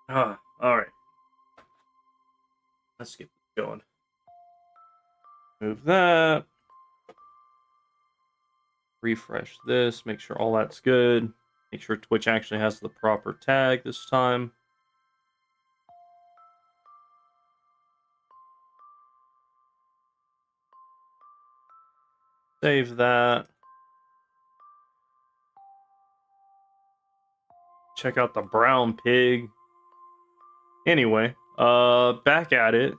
All right. Let's get this going. Move that. Refresh this. Make sure all that's good. Make sure Twitch actually has the proper tag this time. Save that. Check out the brown pig. Anyway, back at it.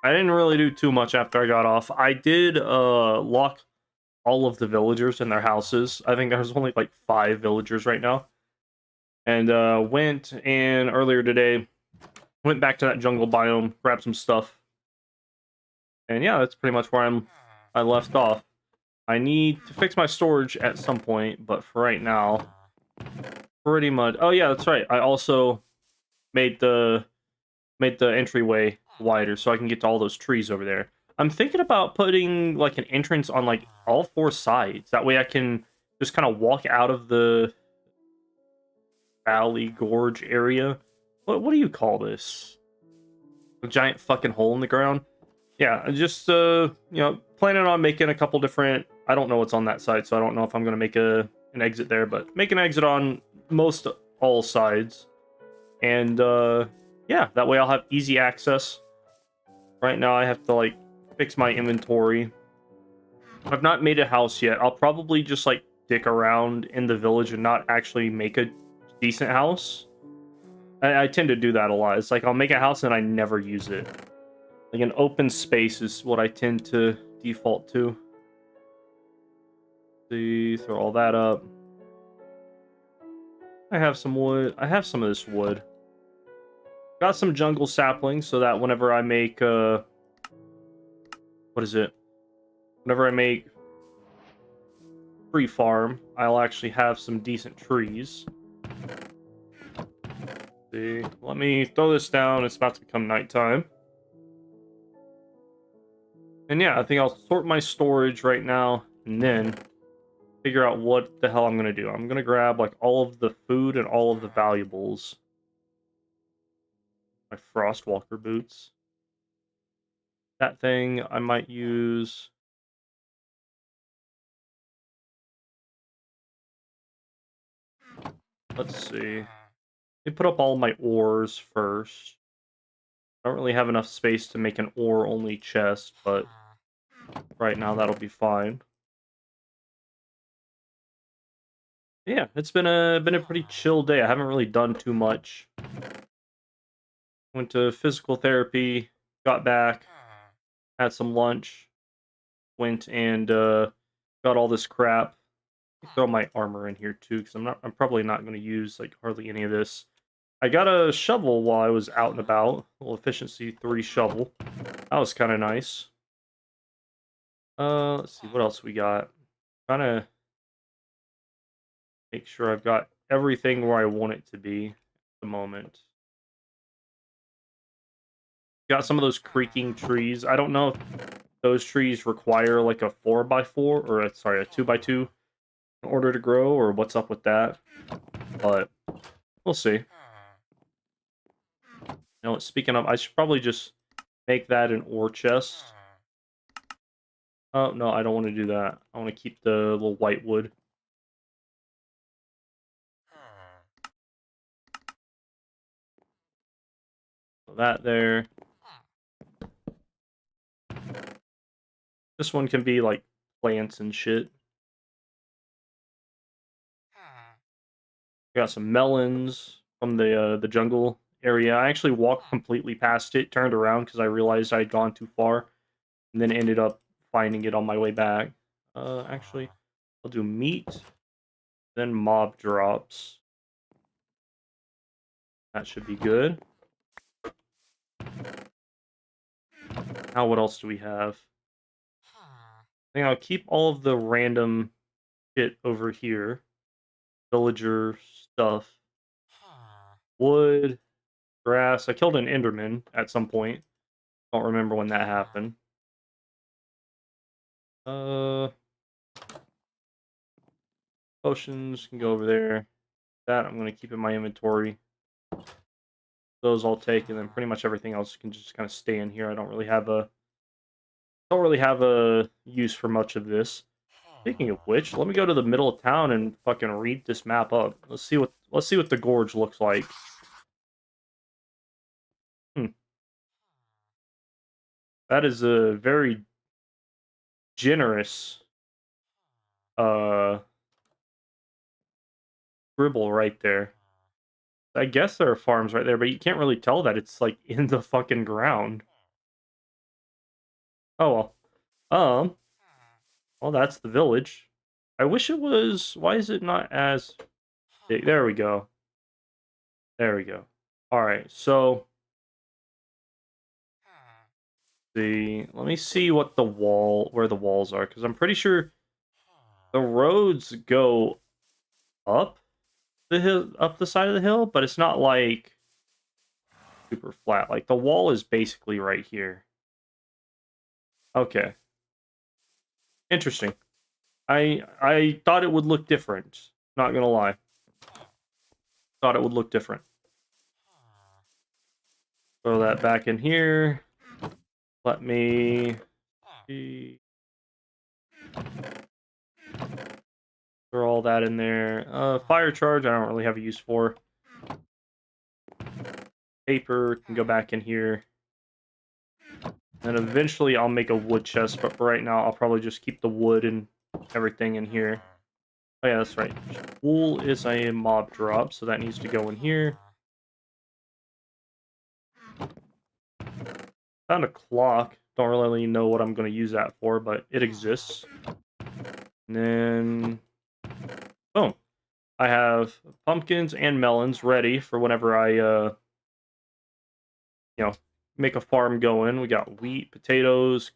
I didn't really do too much after I got off. I did lock all of the villagers in their houses. I think there's only like 5 villagers right now. And went in earlier today, went back to that jungle biome, grabbed some stuff. And yeah, that's pretty much where I left off. I need to fix my storage at some point, but for right now, pretty much. Oh yeah, that's right. I also made the entryway wider so I can get to all those trees over there. I'm thinking about putting like an entrance on like all 4 sides. That way I can just kind of walk out of the valley gorge area. What do you call this? A giant fucking hole in the ground? Yeah, just planning on making a couple different. I don't know what's on that side, so I don't know if I'm gonna make an exit there, but make an exit on most all sides. And yeah, that way I'll have easy access. Right now I have to like fix my inventory. I've not made a house yet. I'll probably just like dick around in the village and not actually make a decent house. I tend to do that a lot. It's like I'll make a house and I never use it. Like an open space is what I tend to default to. See, throw all that up. I have some wood. I have some of this wood. Got some jungle saplings so that whenever I make what is it? Whenever I make tree farm, I'll actually have some decent trees. See, let me throw this down. It's about to become nighttime. And yeah, I think I'll sort my storage right now and then figure out what the hell I'm going to do. I'm going to grab like all of the food and all of the valuables. My Frostwalker boots. That thing I might use. Let's see. Let me put up all my ores first. I don't really have enough space to make an ore-only chest, but right now that'll be fine. Yeah, it's been a pretty chill day. I haven't really done too much. Went to physical therapy, got back, had some lunch, went and got all this crap. Throw my armor in here too, because I'm probably not going to use like hardly any of this. I got a shovel while I was out and about. A little efficiency 3 shovel. That was kind of nice. Let's see what else we got. Trying to make sure I've got everything where I want it to be at the moment. Got some of those creaking trees. I don't know if those trees require like a 4x4 or sorry, a 2x2 in order to grow, or what's up with that. But we'll see. You know, speaking of, I should probably just make that an ore chest. Oh, no, I don't want to do that. I want to keep the little white wood. So that there. This one can be like plants and shit. Got some melons from the jungle area. I actually walked completely past it, turned around because I realized I'd gone too far, and then ended up finding it on my way back. Actually, I'll do meat, then mob drops. That should be good. Now, what else do we have? I think I'll keep all of the random shit over here. Villager stuff. Wood, grass. I killed an Enderman at some point. Don't remember when that happened. Potions can go over there. That I'm going to keep in my inventory. Those I'll take, and then pretty much everything else can just kind of stay in here. I don't really have a use for much of this. Speaking of which, let me go to the middle of town and fucking read this map up. Let's see what the gorge looks like. Hmm. That is a very generous uh scribble right there. I guess there are farms right there, but you can't really tell that it's like in the fucking ground. Oh well. Um, well that's the village. I wish it was. Why is it not as big? There we go. There we go. All right. So let me see what where the walls are, because I'm pretty sure the roads go up the hill, up the side of the hill, but it's not like super flat. Like the wall is basically right here. Okay, interesting. I thought it would look different. Not gonna lie, thought it would look different. Throw that back in here. Let me see. Throw all that in there. Fire charge, I don't really have a use for. Paper can go back in here. And eventually I'll make a wood chest, but for right now I'll probably just keep the wood and everything in here. Oh yeah, that's right. Wool is a mob drop, so that needs to go in here. Found a clock. Don't really know what I'm going to use that for, but it exists. And then, boom. I have pumpkins and melons ready for whenever I, make a farm going. We got wheat, potatoes,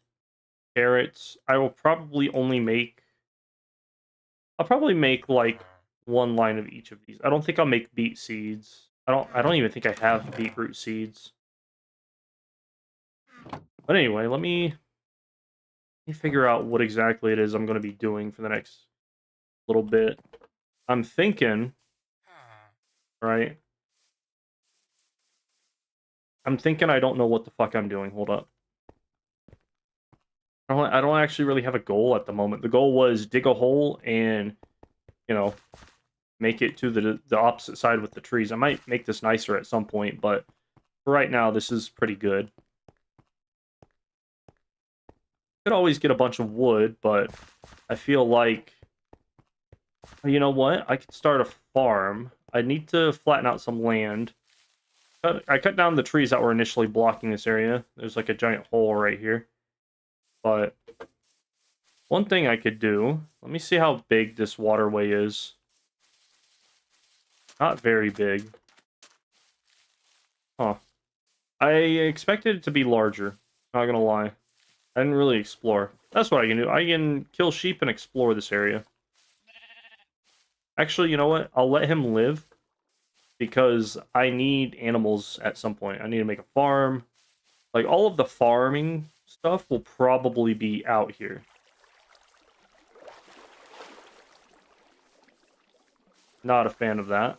carrots. I'll probably make like one line of each of these. I don't think I'll make beet seeds. I don't even think I have beetroot seeds. But anyway, let me figure out what exactly it is I'm going to be doing for the next little bit. I'm thinking, right? I'm thinking I don't know what the fuck I'm doing. Hold up. I don't actually really have a goal at the moment. The goal was dig a hole and, you know, make it to the opposite side with the trees. I might make this nicer at some point, but for right now, this is pretty good. Could always get a bunch of wood, but I feel like, you know what? I could start a farm. I need to flatten out some land. I cut down the trees that were initially blocking this area. There's like a giant hole right here. But one thing I could do, let me see how big this waterway is. Not very big. Huh. I expected it to be larger. Not gonna lie. I didn't really explore. That's what I can do. I can kill sheep and explore this area. Actually, you know what? I'll let him live, because I need animals at some point. I need to make a farm. Like, all of the farming stuff will probably be out here. Not a fan of that.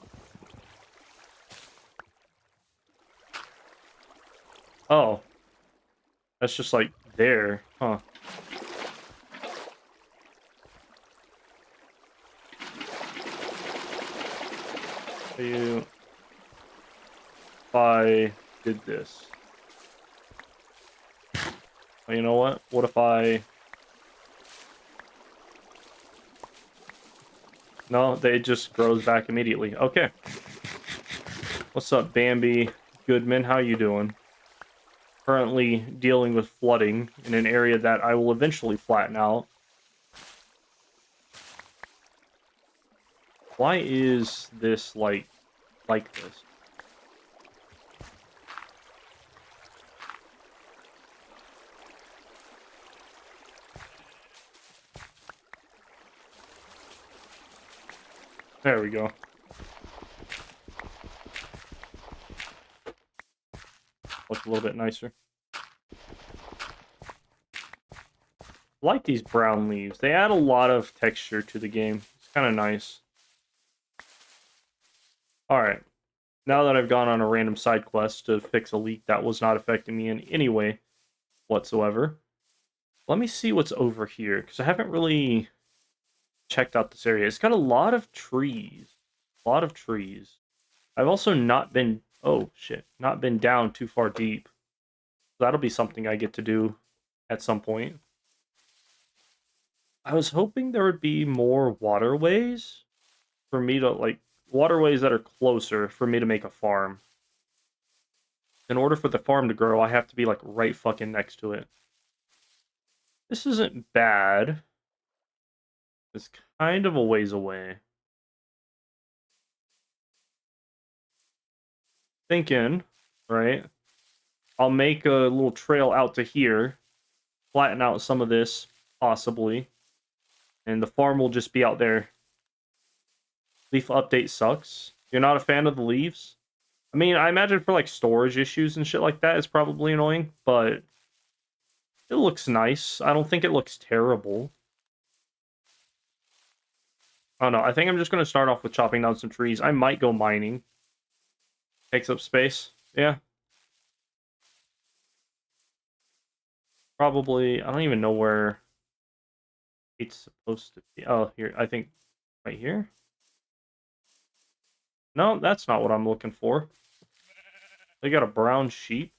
Oh. That's just, like, there. Huh. If I did this. Well, you know what? What if I... No, they just grows back immediately. Okay. What's up, Bambi Goodman? How you doing? Currently dealing with flooding in an area that I will eventually flatten out. Why is this like this? There we go. Looks a little bit nicer. I like these brown leaves. They add a lot of texture to the game. It's kind of nice. Alright. now that I've gone on a random side quest to fix a leak that was not affecting me in any way whatsoever. Let me see what's over here, because I haven't really checked out this area. It's got a lot of trees. A lot of trees. I've also not been... Oh, shit. Not been down too far deep. That'll be something I get to do at some point. I was hoping there would be more waterways for me to, like, waterways that are closer for me to make a farm. In order for the farm to grow, I have to be, like, right fucking next to it. This isn't bad. It's kind of a ways away. Thinking, right? I'll make a little trail out to here, flatten out some of this, possibly, and the farm will just be out there. Leaf update sucks. You're not a fan of the leaves? I mean, I imagine for, like, storage issues and shit like that, it's probably annoying, but it looks nice. I don't think it looks terrible. I don't know. I think I'm just going to start off with chopping down some trees. I might go mining. Takes up space. Yeah. Probably. I don't even know where it's supposed to be. Oh, here. I think right here. No, that's not what I'm looking for. They got a brown sheep.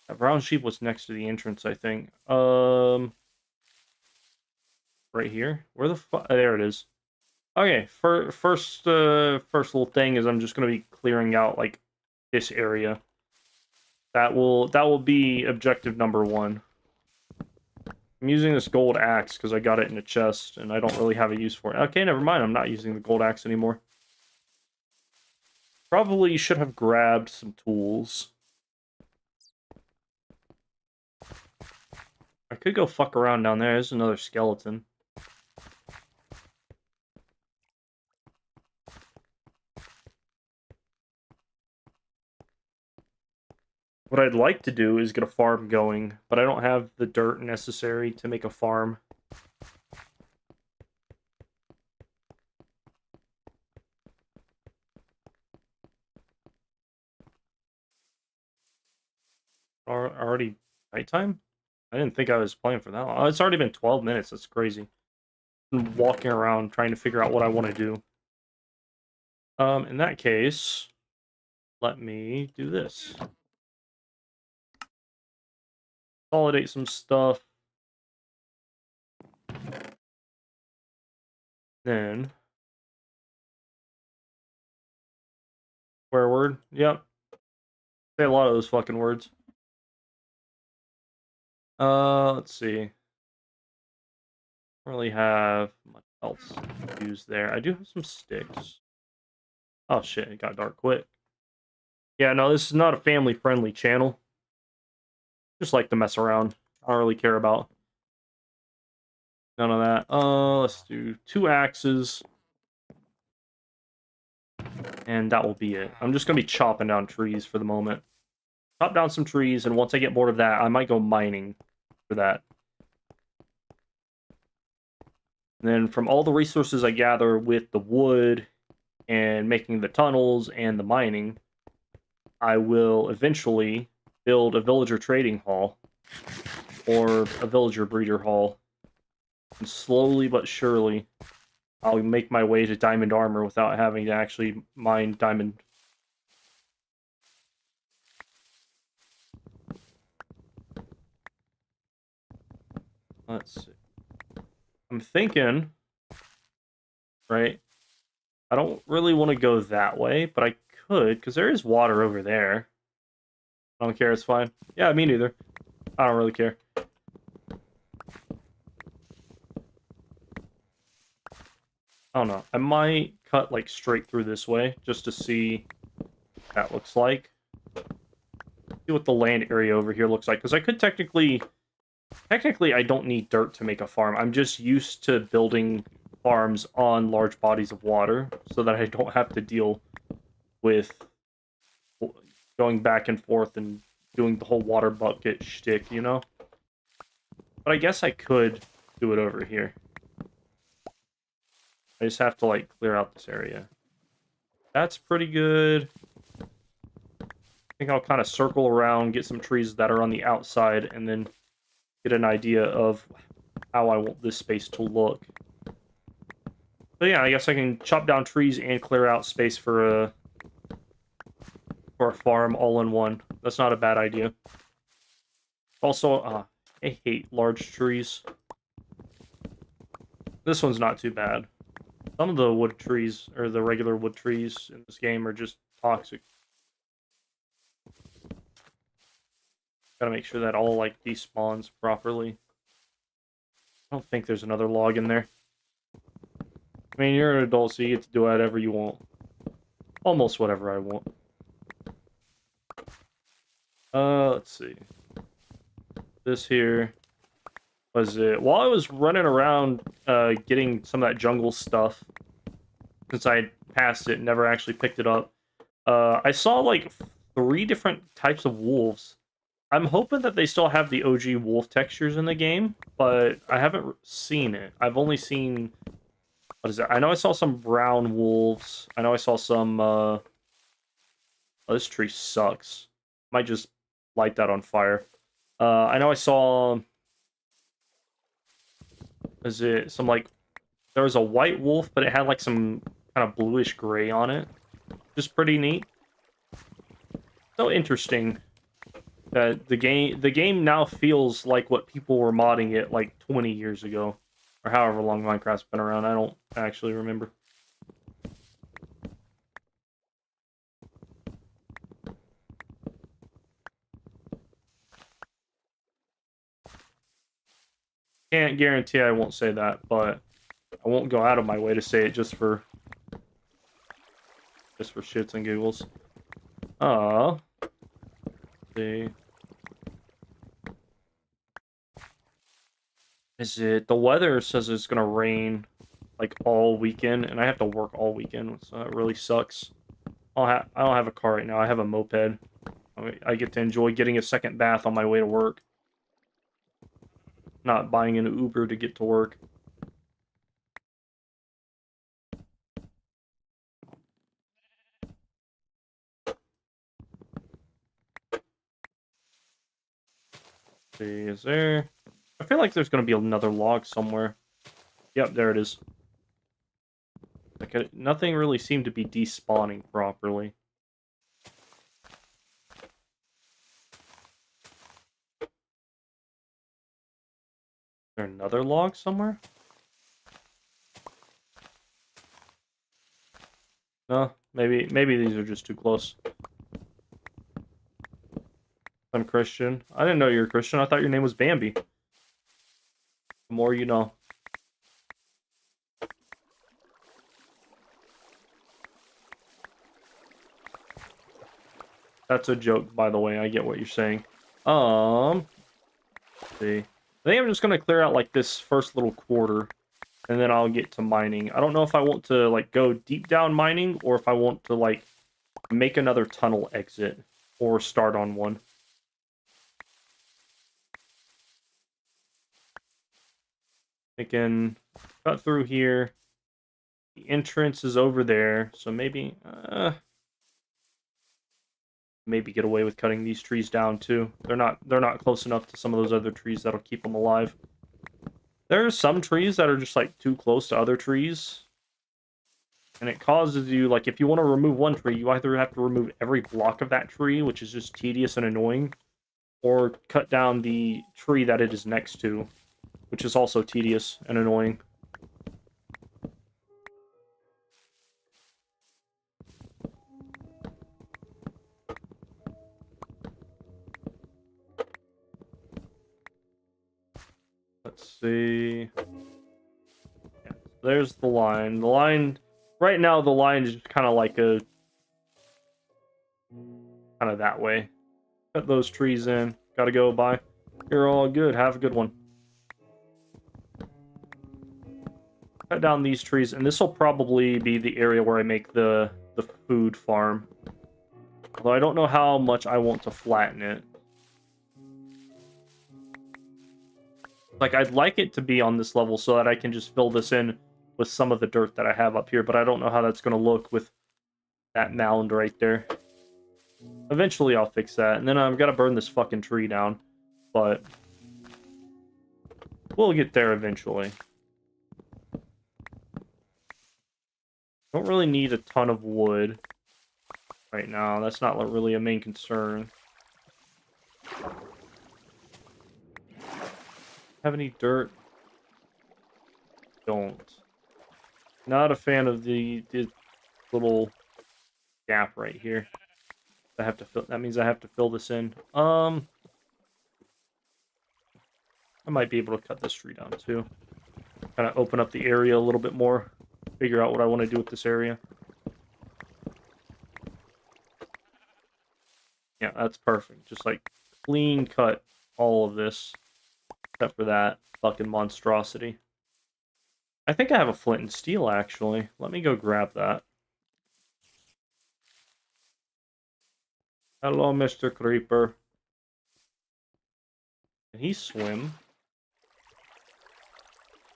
That brown sheep was next to the entrance, I think. Right here. Where the fuck? There it is. Okay, first little thing is I'm just gonna be clearing out, like, this area. That will be objective number 1. I'm using this gold axe because I got it in a chest and I don't really have a use for it. Okay, never mind. I'm not using the gold axe anymore. Probably should have grabbed some tools. I could go fuck around down there. There's another skeleton. What I'd like to do is get a farm going, but I don't have the dirt necessary to make a farm. Already nighttime? I didn't think I was playing for that long. Oh, it's already been 12 minutes. That's crazy. I'm walking around trying to figure out what I want to do. In that case, let me do this. Consolidate some stuff. Then swear word. Yep. Say a lot of those fucking words. Let's see. Don't really have much else to use there. I do have some sticks. Oh shit, it got dark quick. Yeah, no, this is not a family-friendly channel. Just like to mess around. I don't really care about none of that. Let's do 2 axes. And that will be it. I'm just going to be chopping down trees for the moment. Chop down some trees, and once I get bored of that, I might go mining for that. And then from all the resources I gather with the wood and making the tunnels and the mining, I will eventually build a villager trading hall or a villager breeder hall. And slowly but surely, I'll make my way to diamond armor without having to actually mine diamond. Let's see. I'm thinking, right? I don't really want to go that way, but I could, because there is water over there. I don't care, it's fine. Yeah, me neither. I don't really care. I don't know. I might cut, like, straight through this way, just to see what that looks like. See what the land area over here looks like, because I could technically... Technically, I don't need dirt to make a farm. I'm just used to building farms on large bodies of water, so that I don't have to deal with going back and forth and doing the whole water bucket shtick, you know? But I guess I could do it over here. I just have to, like, clear out this area. That's pretty good. I think I'll kind of circle around, get some trees that are on the outside, and then get an idea of how I want this space to look. But yeah, I guess I can chop down trees and clear out space for a farm all in one. That's not a bad idea. Also, I hate large trees. This one's not too bad. Some of the wood trees, or the regular wood trees in this game, are just toxic. Gotta make sure that all, like, despawns properly. I don't think there's another log in there. I mean, you're an adult, so you get to do whatever you want. Almost whatever I want. Let's see. This here was it. While I was running around getting some of that jungle stuff, since I passed it, never actually picked it up, I saw like 3 different types of wolves. I'm hoping that they still have the OG wolf textures in the game, but I haven't seen it. I've only seen... What is it? I know I saw some brown wolves. I know I saw some... Oh, this tree sucks. Might just light that on fire. I know I saw... Is it some, like... There was a white wolf, but it had, like, some kind of bluish gray on it. Just pretty neat. So interesting that the game now feels like what people were modding it, like, 20 years ago. Or however long Minecraft's been around. I don't actually remember. Can't guarantee I won't say that, but I won't go out of my way to say it just for shits and giggles. Let's see. Is it... The weather says it's gonna rain like all weekend, and I have to work all weekend, so that really sucks. I don't have a car right now. I have a moped. I get to enjoy getting a second bath on my way to work. Not buying an Uber to get to work. Let's see, is there... I feel like there's going to be another log somewhere. Yep, there it is. Like, nothing really seemed to be despawning properly. Is there another log somewhere? No, maybe these are just too close. I'm Christian. I didn't know you were Christian. I thought your name was Bambi. The more you know. That's a joke, by the way. I get what you're saying. Let's see. I think I'm just gonna clear out like this first little quarter, and then I'll get to mining. I don't know if I want to like go deep down mining, or if I want to like make another tunnel exit, or start on one. I can cut through here. The entrance is over there, so maybe maybe get away with cutting these trees down too. They're not close enough to some of those other trees that'll keep them alive. There are some trees that are just like too close to other trees, and it causes you, like, if you want to remove one tree, you either have to remove every block of that tree, which is just tedious and annoying, or cut down the tree that it is next to, which is also tedious and annoying. Let's see. Yeah, there's the line. The line... Right now, the line is kind of like a... kind of that way. Cut those trees in. Gotta go, bye. You're all good. Have a good one. Cut down these trees, and this will probably be the area where I make the food farm. Although I don't know how much I want to flatten it. Like, I'd like it to be on this level so that I can just fill this in with some of the dirt that I have up here, but I don't know how that's going to look with that mound right there. Eventually I'll fix that, and then I've got to burn this fucking tree down, but we'll get there eventually. Don't really need a ton of wood right now. That's not really a main concern. Have any dirt? Don't. Not a fan of the little gap right here. I have to fill. That means I have to fill this in. I might be able to cut this tree down too. Kind of open up the area a little bit more. Figure out what I want to do with this area. Yeah, that's perfect. Just like clean cut all of this. Except for that fucking monstrosity. I think I have a flint and steel, actually. Let me go grab that. Hello, Mr. Creeper. Can he swim?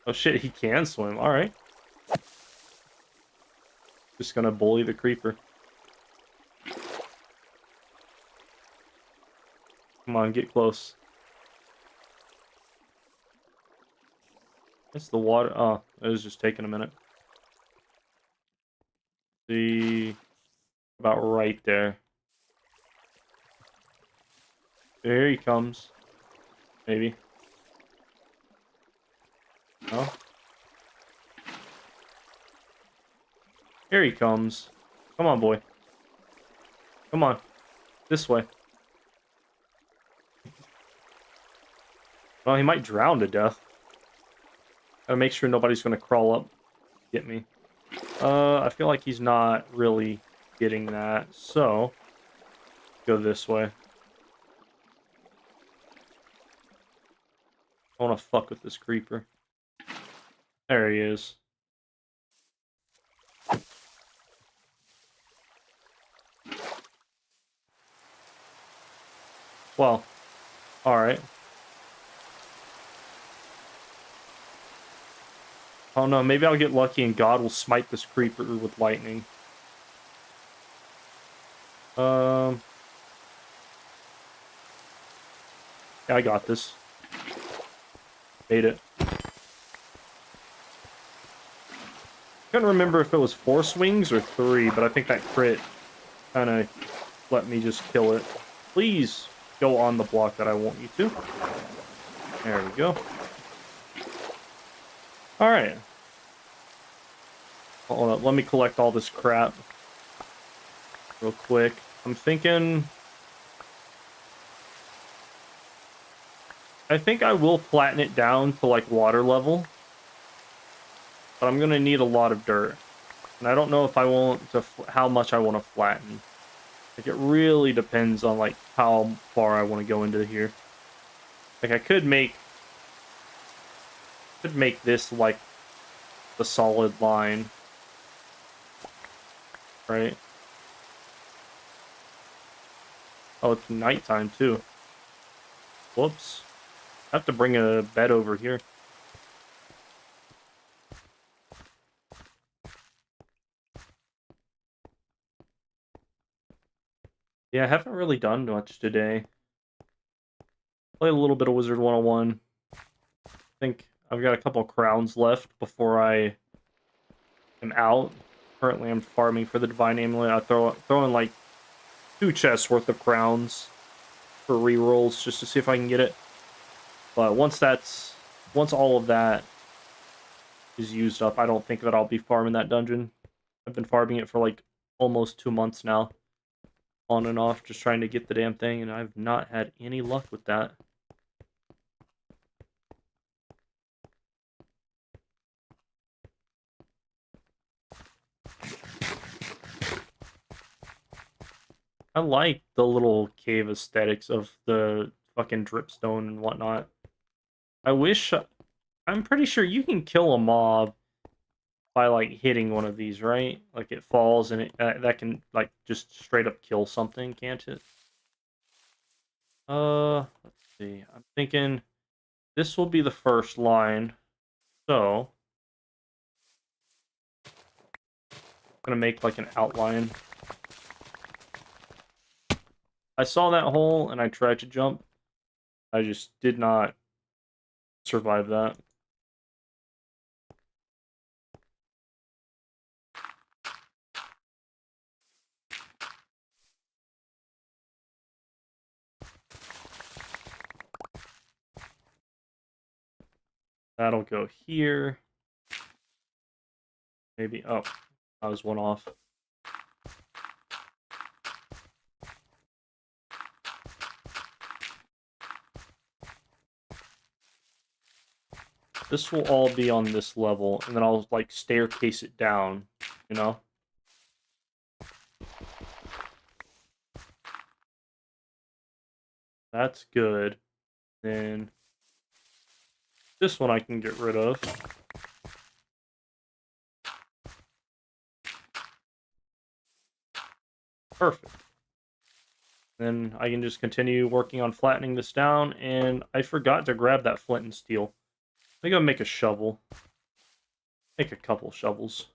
Oh shit, he can swim. Alright. Just gonna bully the creeper. Come on, get close. It's the water. Oh, it was just taking a minute. See, about right there. There he comes. Maybe. No. Here he comes. Come on, boy. Come on. This way. Well, he might drown to death. Gotta make sure nobody's gonna crawl up, get me. I feel like he's not really getting that, so go this way. I wanna fuck with this creeper. There he is. Well, alright. Oh no, maybe I'll get lucky and God will smite this creeper with lightning. Yeah, I got this. Made it. Couldn't remember if it was 4 swings or 3, but I think that crit kind of let me just kill it. Please go on the block that I want you to. There we go. Alright. Hold up, let me collect all this crap real quick. I'm thinking... I think I will flatten it down to, like, water level. But I'm gonna need a lot of dirt. And I don't know if I want to... how much I want to flatten. Like, it really depends on, like, how far I want to go into here. Like, I could make this, like, the solid line. Right? Oh, it's nighttime, too. Whoops. I have to bring a bed over here. Yeah, I haven't really done much today. Played a little bit of Wizard 101. I think I've got a couple crowns left before I am out. Currently, I'm farming for the Divine Amulet. I throw in like 2 chests worth of crowns for rerolls just to see if I can get it. But once all of that is used up, I don't think that I'll be farming that dungeon. I've been farming it for like almost 2 months now. On and off, just trying to get the damn thing, and I've not had any luck with that. I like the little cave aesthetics of the fucking dripstone and whatnot. I wish... I'm pretty sure you can kill a mob by, like, hitting one of these, right? Like, it falls and that can, like, just straight up kill something, can't it? Let's see. I'm thinking this will be the first line. So, I'm gonna make, like, an outline I saw that hole and I tried to jump. I just did not survive that. That'll go here. Maybe, oh, I was one off. This will all be on this level, and then I'll, like, staircase it down, you know? That's good. Then this one I can get rid of. Perfect. Then I can just continue working on flattening this down, and I forgot to grab that flint and steel. I think I'll make a shovel. Make a couple shovels.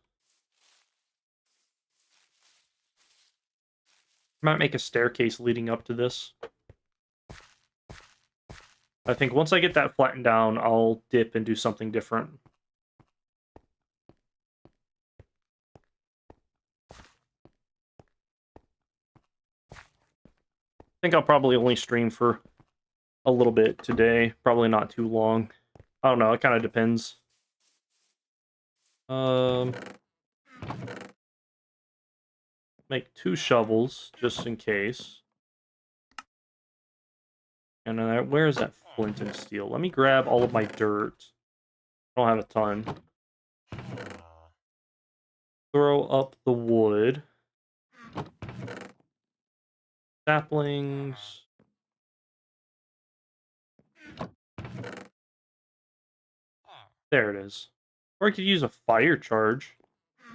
Might make a staircase leading up to this. I think once I get that flattened down, I'll dip and do something different. I think I'll probably only stream for a little bit today. Probably not too long. I don't know. It kind of depends. Make 2 shovels just in case. And then where's that flint and steel? Let me grab all of my dirt. I don't have a ton. Throw up the wood. Saplings. There it is. Or I could use a fire charge.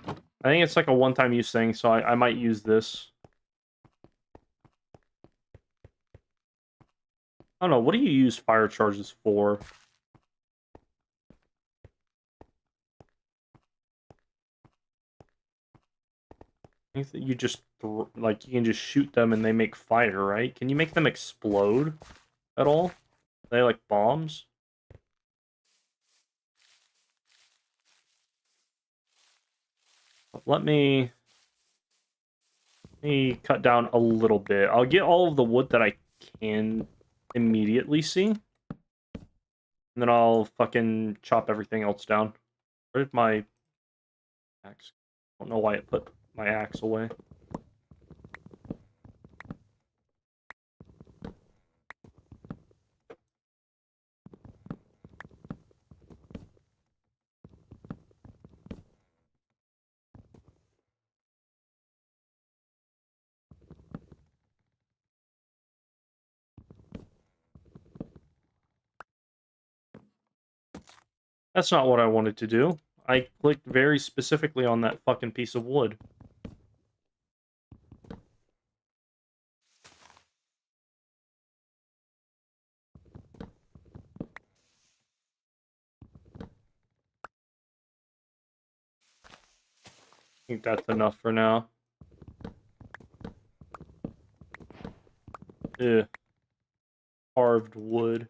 I think it's like a one-time use thing, so I might use this. I don't know, what do you use fire charges for? I think that you just, like, you can just shoot them and they make fire, right? Can you make them explode at all? Are they like bombs? Let me cut down a little bit. I'll get all of the wood that I can immediately see. And then I'll fucking chop everything else down. Where did my axe? I don't know why it put my axe away. That's not what I wanted to do. I clicked very specifically on that fucking piece of wood. I think that's enough for now. Ugh. Carved wood.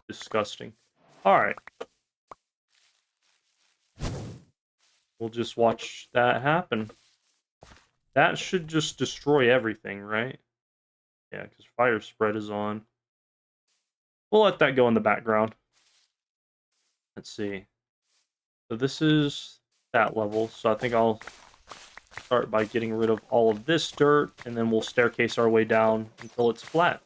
Disgusting. Alright. We'll just watch that happen. That should just destroy everything, right? Yeah, because fire spread is on. We'll let that go in the background. Let's see. So this is that level. So I think I'll start by getting rid of all of this dirt, and then we'll staircase our way down until it's flat.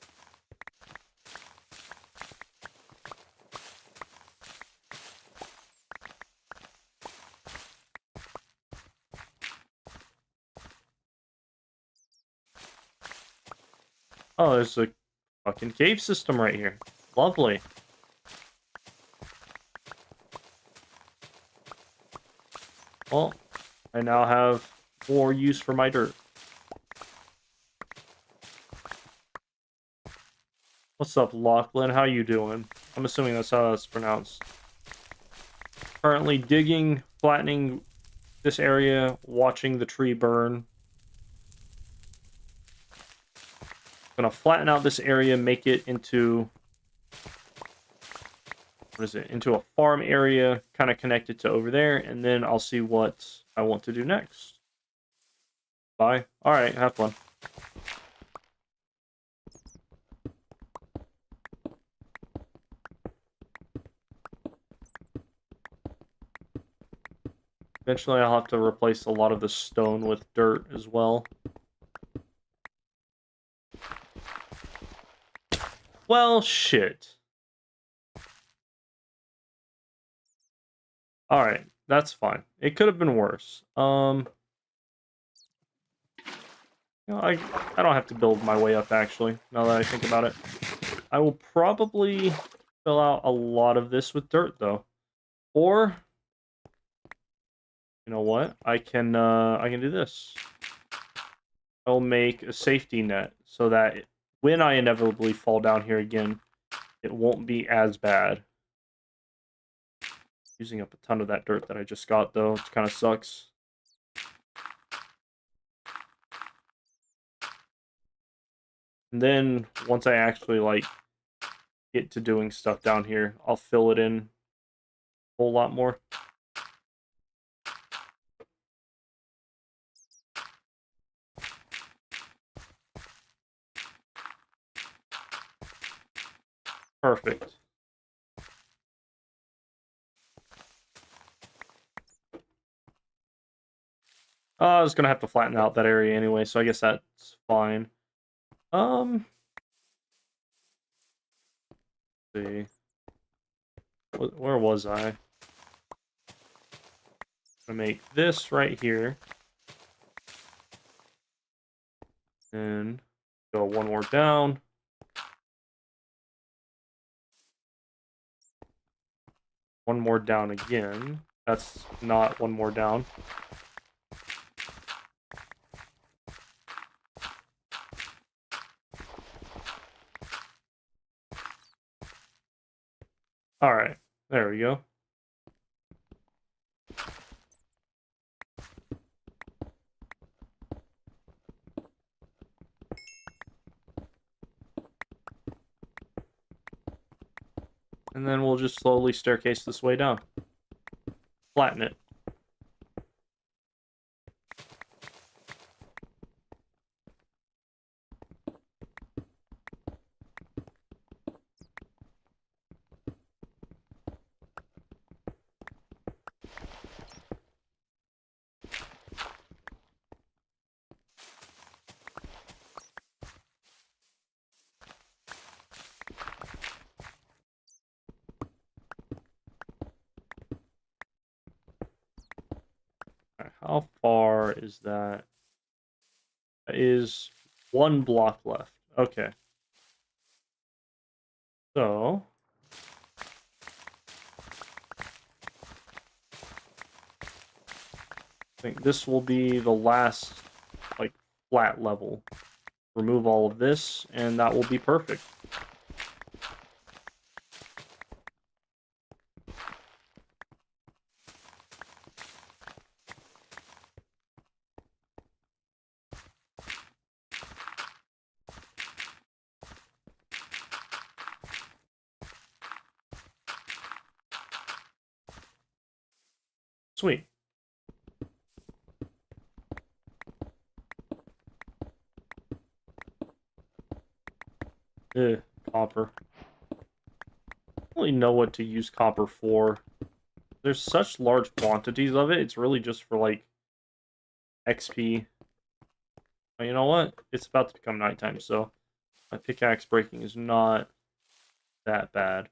Oh, there's a fucking cave system right here. Lovely. Well, I now have more use for my dirt. What's up, Lachlan? How you doing? I'm assuming that's how that's pronounced. Currently digging, flattening this area, watching the tree burn. gonna flatten out this area, make it into, what is it? Into a farm area, kind of connected to over there, and then I'll see what I want to do next. Bye. All right, have fun. Eventually, I'll have to replace a lot of the stone with dirt as well. Well, shit. Alright, that's fine. It could have been worse. I don't have to build my way up, actually, now that I think about it. I will probably fill out a lot of this with dirt, though. Or, you know what? I can do this. I'll make a safety net so that when I inevitably fall down here again, it won't be as bad. Using up a ton of that dirt that I just got, though, which kind of sucks. And then, once I actually, like, get to doing stuff down here, I'll fill it in a whole lot more. Perfect. I was gonna have to flatten out that area anyway, so I guess that's fine. Let's see. Where was I? I'm gonna make this right here. And go one more down. One more down again. That's not one more down. Alright, there we go. And then we'll just slowly staircase this way down. Flatten it. How far is that? That is one block left. Okay. So, I think this will be the last, like, flat level. Remove all of this, and that will be perfect. Sweet. Ugh, copper. I don't really know what to use copper for. There's such large quantities of it, it's really just for, like, XP. But you know what? It's about to become nighttime, so my pickaxe breaking is not that bad.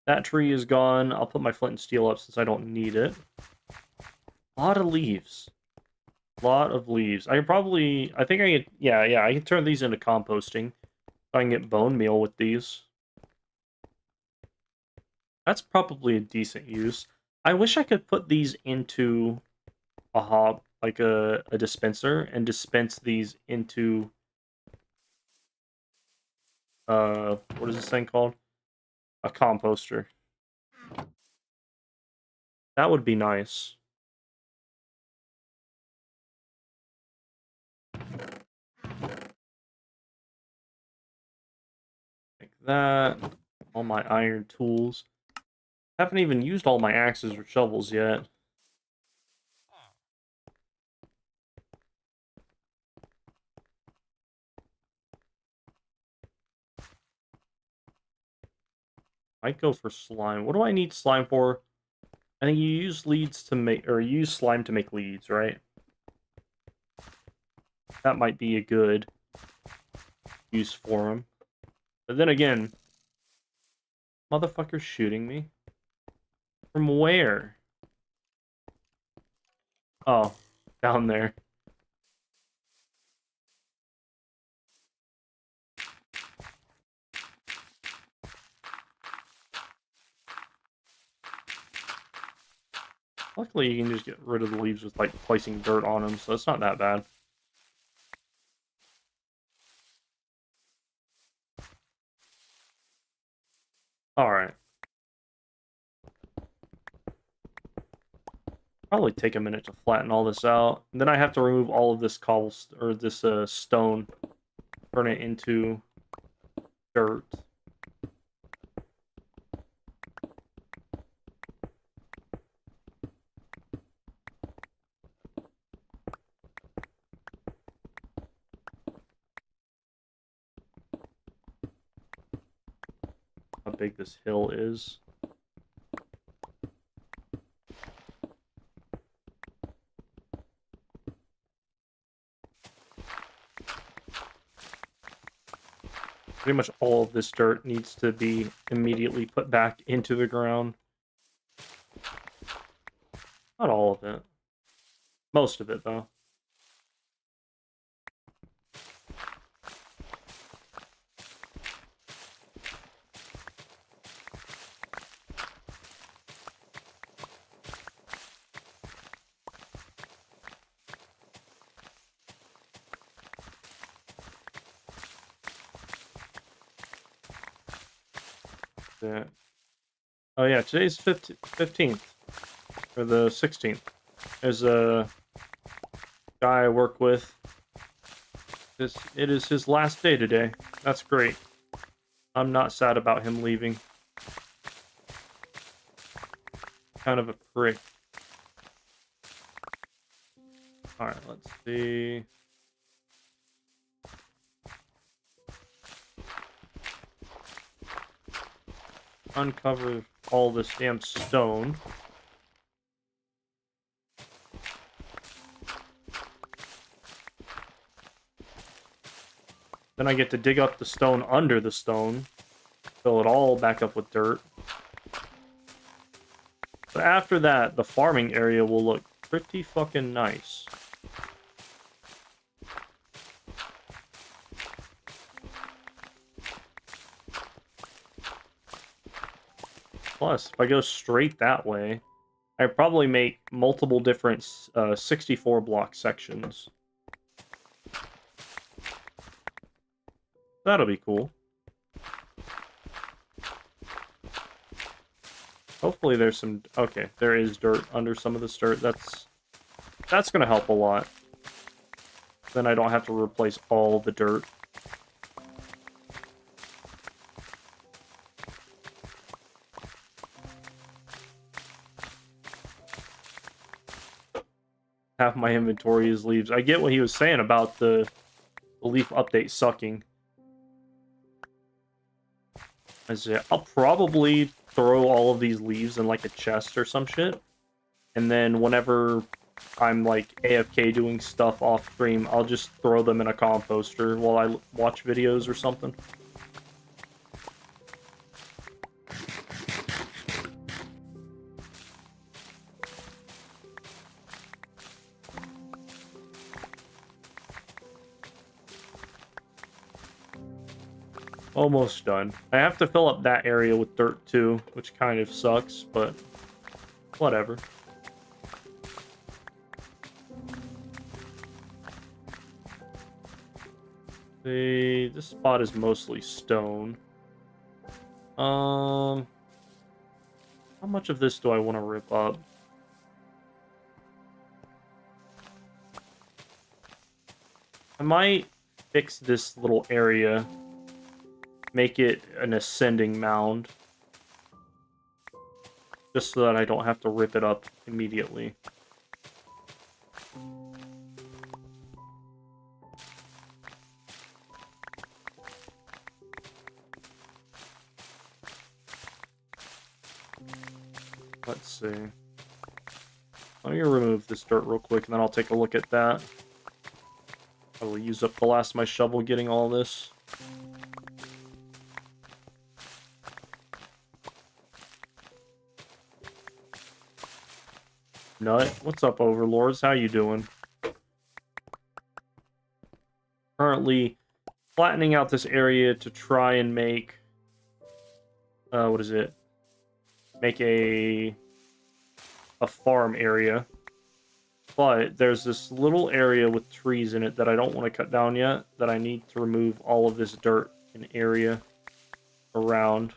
That tree is gone. I'll put my flint and steel up since I don't need it. A lot of leaves. A lot of leaves. I think I can, yeah, I can turn these into composting. I can get bone meal with these. That's probably a decent use. I wish I could put these into a hob, like a dispenser, and dispense these into, what is this thing called? A composter. That would be nice. that. All my iron tools. Haven't even used all my axes or shovels yet. Might go for slime. What do I need slime for? I think you use leads to make, or you use slime to make leads, right? That might be a good use for them. But then again, motherfucker's shooting me. From where? Oh, down there. Luckily, you can just get rid of the leaves with, like, placing dirt on them, so it's not that bad. Alright. Probably take a minute to flatten all this out. And then I have to remove all of this cobblestone, or this stone. Turn it into dirt. How big this hill is. Pretty much all of this dirt needs to be immediately put back into the ground. Not all of it. Most of it, though. Yeah. Oh yeah, today's 15th. Or the 16th. There's a guy I work with. It is his last day today. That's great. I'm not sad about him leaving. Kind of a prick. Alright, let's see. Uncover all this damn stone. Then I get to dig up the stone under the stone. Fill it all back up with dirt. But after that, the farming area will look pretty fucking nice. Plus, if I go straight that way, I probably make multiple different 64 block sections. That'll be cool. Hopefully there's some... Okay, there is dirt under some of this dirt. That's going to help a lot. Then I don't have to replace all the dirt. Half my inventory is leaves. I get what he was saying about the leaf update sucking. I'll probably throw all of these leaves in like a chest or some shit. And then whenever I'm like AFK doing stuff off stream, I'll just throw them in a composter while I watch videos or something. Almost done. I have to fill up that area with dirt too, which kind of sucks, but whatever. This spot is mostly stone. How much of this do I want to rip up? I might fix this little area. make it an ascending mound. Just so that I don't have to rip it up immediately. Let's see. Let me remove this dirt real quick, and then I'll take a look at that. I will use up the last of my shovel getting all this. Nut, what's up, overlords? How you doing? Currently flattening out this area to try and make... what is it? Make a farm area. But there's this little area with trees in it that I don't want to cut down yet, that I need to remove all of this dirt and area around.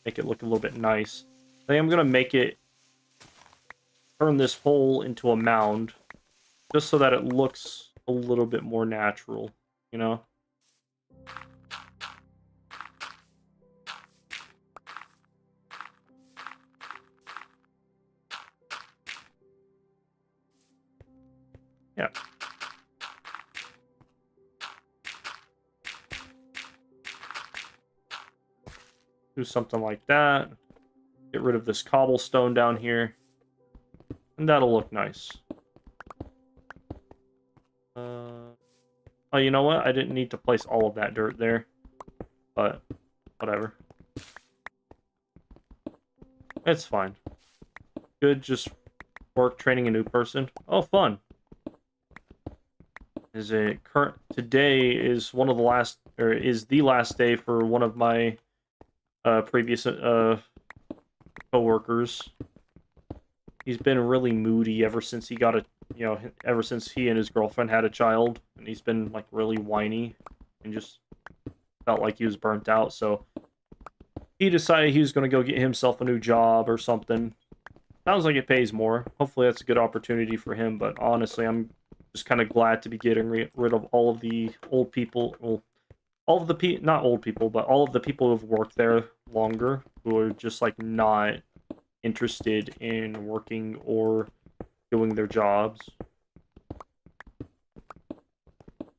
Make it look a little bit nice. I think I'm going to make it... turn this hole into a mound, just so that it looks a little bit more natural, you know? Yeah. Do something like that. Get rid of this cobblestone down here. And that'll look nice. Oh, you know what? I didn't need to place all of that dirt there. But, whatever. It's fine. Good, just work training a new person. Oh, fun. Is it current? Today is one of the last, or is the last day for one of my previous co-workers. He's been really moody ever since he got ever since he and his girlfriend had a child, and he's been like really whiny and just felt like he was burnt out. So he decided he was going to go get himself a new job or something. Sounds like it pays more. Hopefully that's a good opportunity for him, but honestly, I'm just kind of glad to be getting rid of all of the old people. Well, all of the not old people, but all of the people who've worked there longer, who are just like not interested in working or doing their jobs.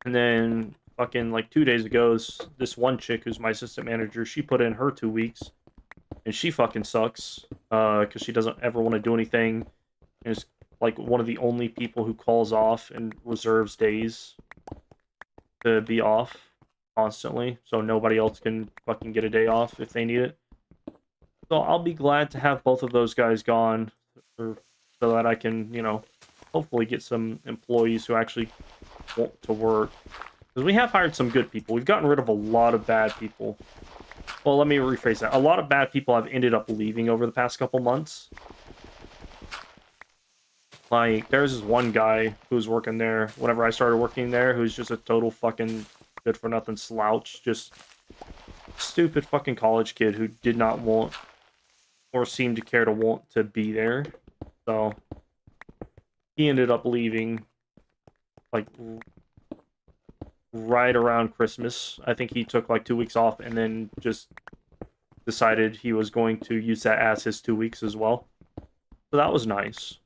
And then fucking like 2 days ago, this one chick who's my assistant manager, she put in her 2 weeks, and she fucking sucks because she doesn't ever want to do anything, and is like one of the only people who calls off and reserves days to be off constantly, so nobody else can fucking get a day off if they need it. So I'll be glad to have both of those guys gone, so that I can, you know, hopefully get some employees who actually want to work. Because we have hired some good people. We've gotten rid of a lot of bad people. Well, let me rephrase that. A lot of bad people have ended up leaving over the past couple months. Like, there's this one guy who's working there whenever I started working there, who's just a total fucking good-for-nothing slouch. Just stupid fucking college kid who did not want or seem to care to want to be there. So he ended up leaving like right around Christmas. I think he took like 2 weeks off and then just decided he was going to use that as his 2 weeks as well. So that was nice.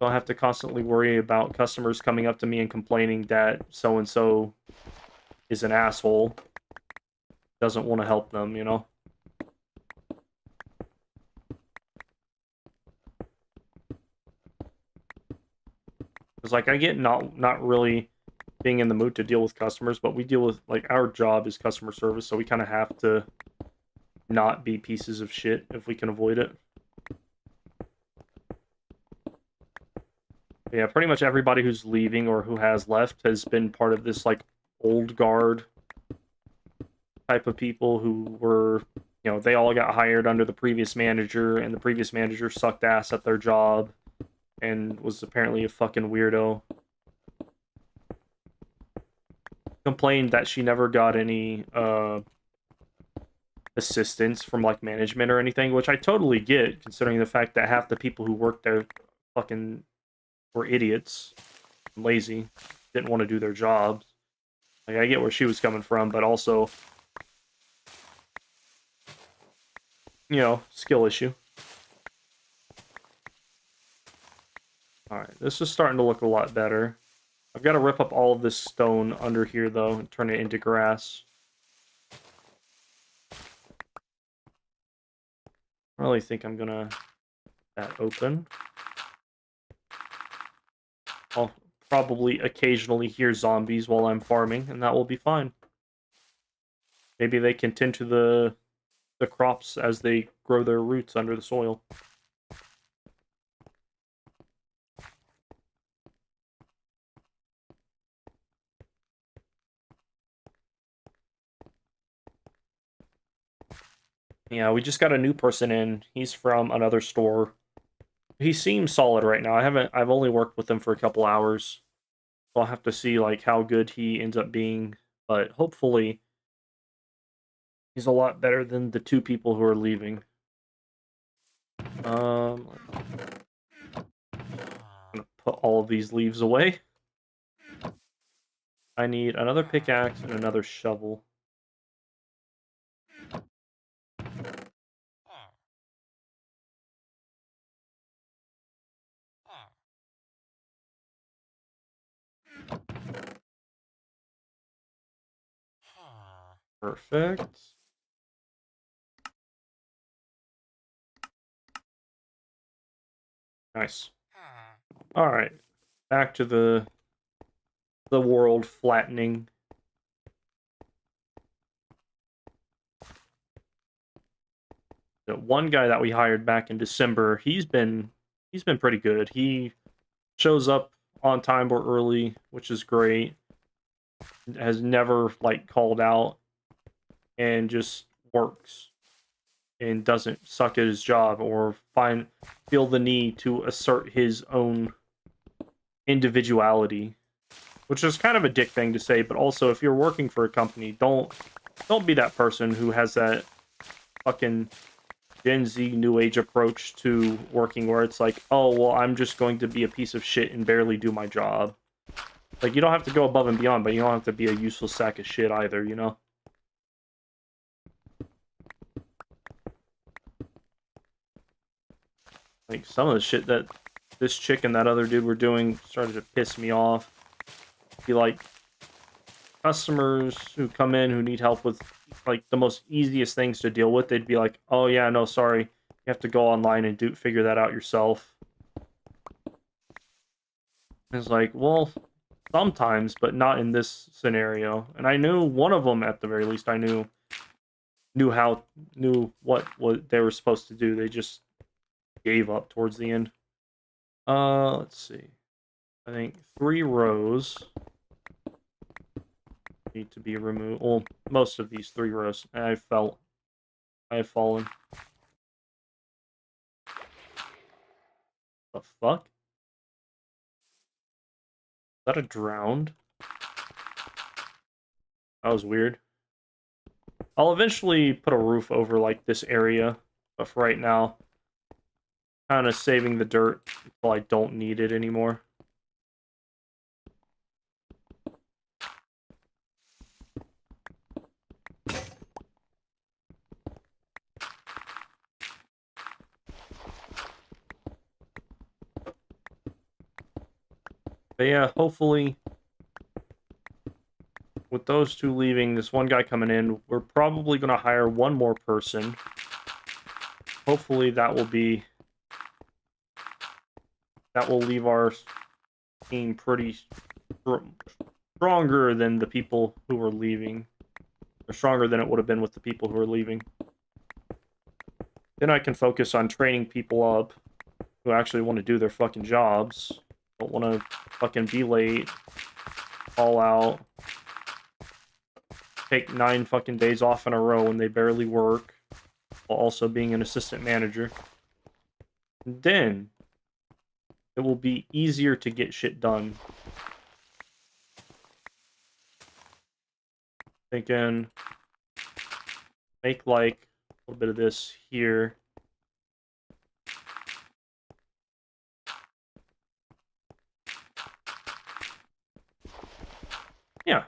Don't have to constantly worry about customers coming up to me and complaining that so-and-so is an asshole. Doesn't want to help them, you know? Because, like, I get not really being in the mood to deal with customers, but we deal with, like, our job is customer service, so we kind of have to not be pieces of shit if we can avoid it. But yeah, pretty much everybody who's leaving or who has left has been part of this, like, old guard type of people who were, you know, they all got hired under the previous manager, and the previous manager sucked ass at their job and was apparently a fucking weirdo. Complained that she never got any assistance from like management or anything, which I totally get, considering the fact that half the people who worked there fucking were idiots, lazy, didn't want to do their jobs. Like, I get where she was coming from, but also, you know, skill issue. Alright, this is starting to look a lot better. I've got to rip up all of this stone under here, though, and turn it into grass. I really think I'm gonna that open. I'll probably occasionally hear zombies while I'm farming, and that will be fine. Maybe they can tend to the crops as they grow their roots under the soil. Yeah, we just got a new person in. He's from another store. He seems solid right now. I've only worked with him for a couple hours. So I'll have to see like how good he ends up being, but hopefully he's a lot better than the two people who are leaving. I'm gonna put all of these leaves away. I need another pickaxe and another shovel. Perfect. Nice. All right. Back to the world flattening. The one guy that we hired back in December, he's been pretty good. He shows up on time or early, which is great. Has never like called out and just works and doesn't suck at his job or feel the need to assert his own individuality, which is kind of a dick thing to say, but also if you're working for a company, don't be that person who has that fucking Gen Z new age approach to working where it's like, oh, well, I'm just going to be a piece of shit and barely do my job. Like, you don't have to go above and beyond, but you don't have to be a useless sack of shit either, you know? Like, some of the shit that this chick and that other dude were doing started to piss me off. Be like, customers who come in who need help with, like, the most easiest things to deal with, they'd be like, oh, yeah, no, sorry. You have to go online and figure that out yourself. It's like, well, sometimes, but not in this scenario. And I knew one of them, at the very least, I knew what they were supposed to do. They just gave up towards the end. Let's see. I think 3 rows need to be removed. Well, most of these 3 rows. I have fallen. The fuck? Is that a drowned? That was weird. I'll eventually put a roof over, like, this area. But for right now, kind of saving the dirt until I don't need it anymore. But yeah, hopefully, with those 2 leaving, this one guy coming in, we're probably going to hire one more person. Hopefully that will leave our team pretty stronger than the people who were leaving. Or stronger than it would have been with the people who are leaving. Then I can focus on training people up who actually want to do their fucking jobs. Don't want to fucking be late, fall out, take 9 fucking days off in a row when they barely work, while also being an assistant manager. And then it will be easier to get shit done. Thinking, make like a little bit of this here. Yeah.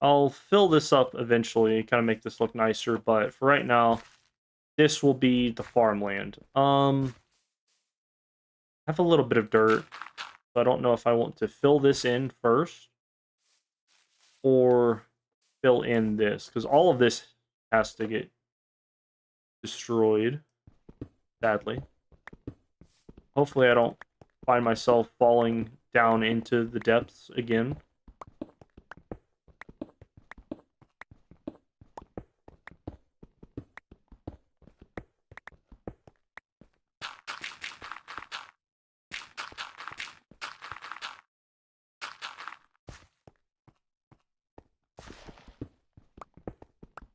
I'll fill this up eventually, kind of make this look nicer, but for right now, this will be the farmland. I have a little bit of dirt, so I don't know if I want to fill this in first or fill in this, because all of this has to get destroyed, sadly. Hopefully I don't find myself falling down into the depths again.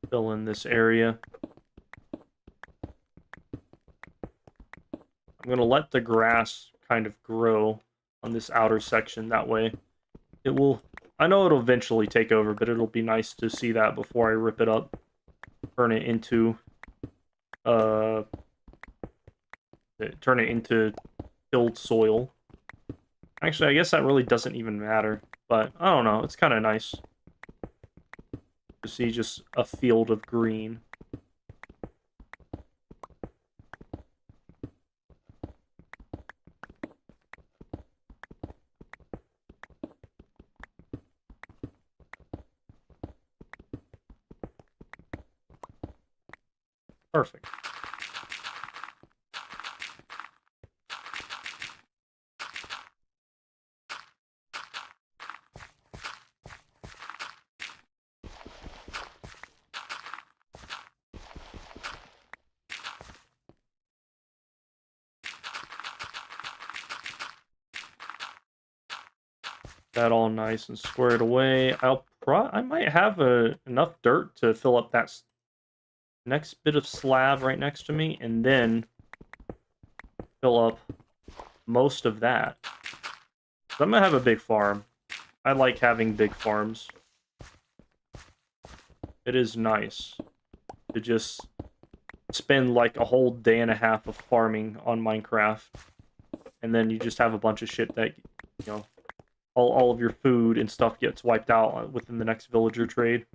Fill in this area. I'm going to let the grass kind of grow on this outer section. That way it will... I know it'll eventually take over, but it'll be nice to see that before I rip it up. Turn it into... turn it into tilled soil. Actually, I guess that really doesn't even matter. But, I don't know. It's kind of nice to see just a field of green. Perfect. That all nice and squared away. I might have enough dirt to fill up that next bit of slab right next to me, and then fill up most of that. So I'm gonna have a big farm. I like having big farms. It is nice to just spend like a whole day and a half of farming on Minecraft, and then you just have a bunch of shit that, you know, all of your food and stuff gets wiped out within the next villager trade.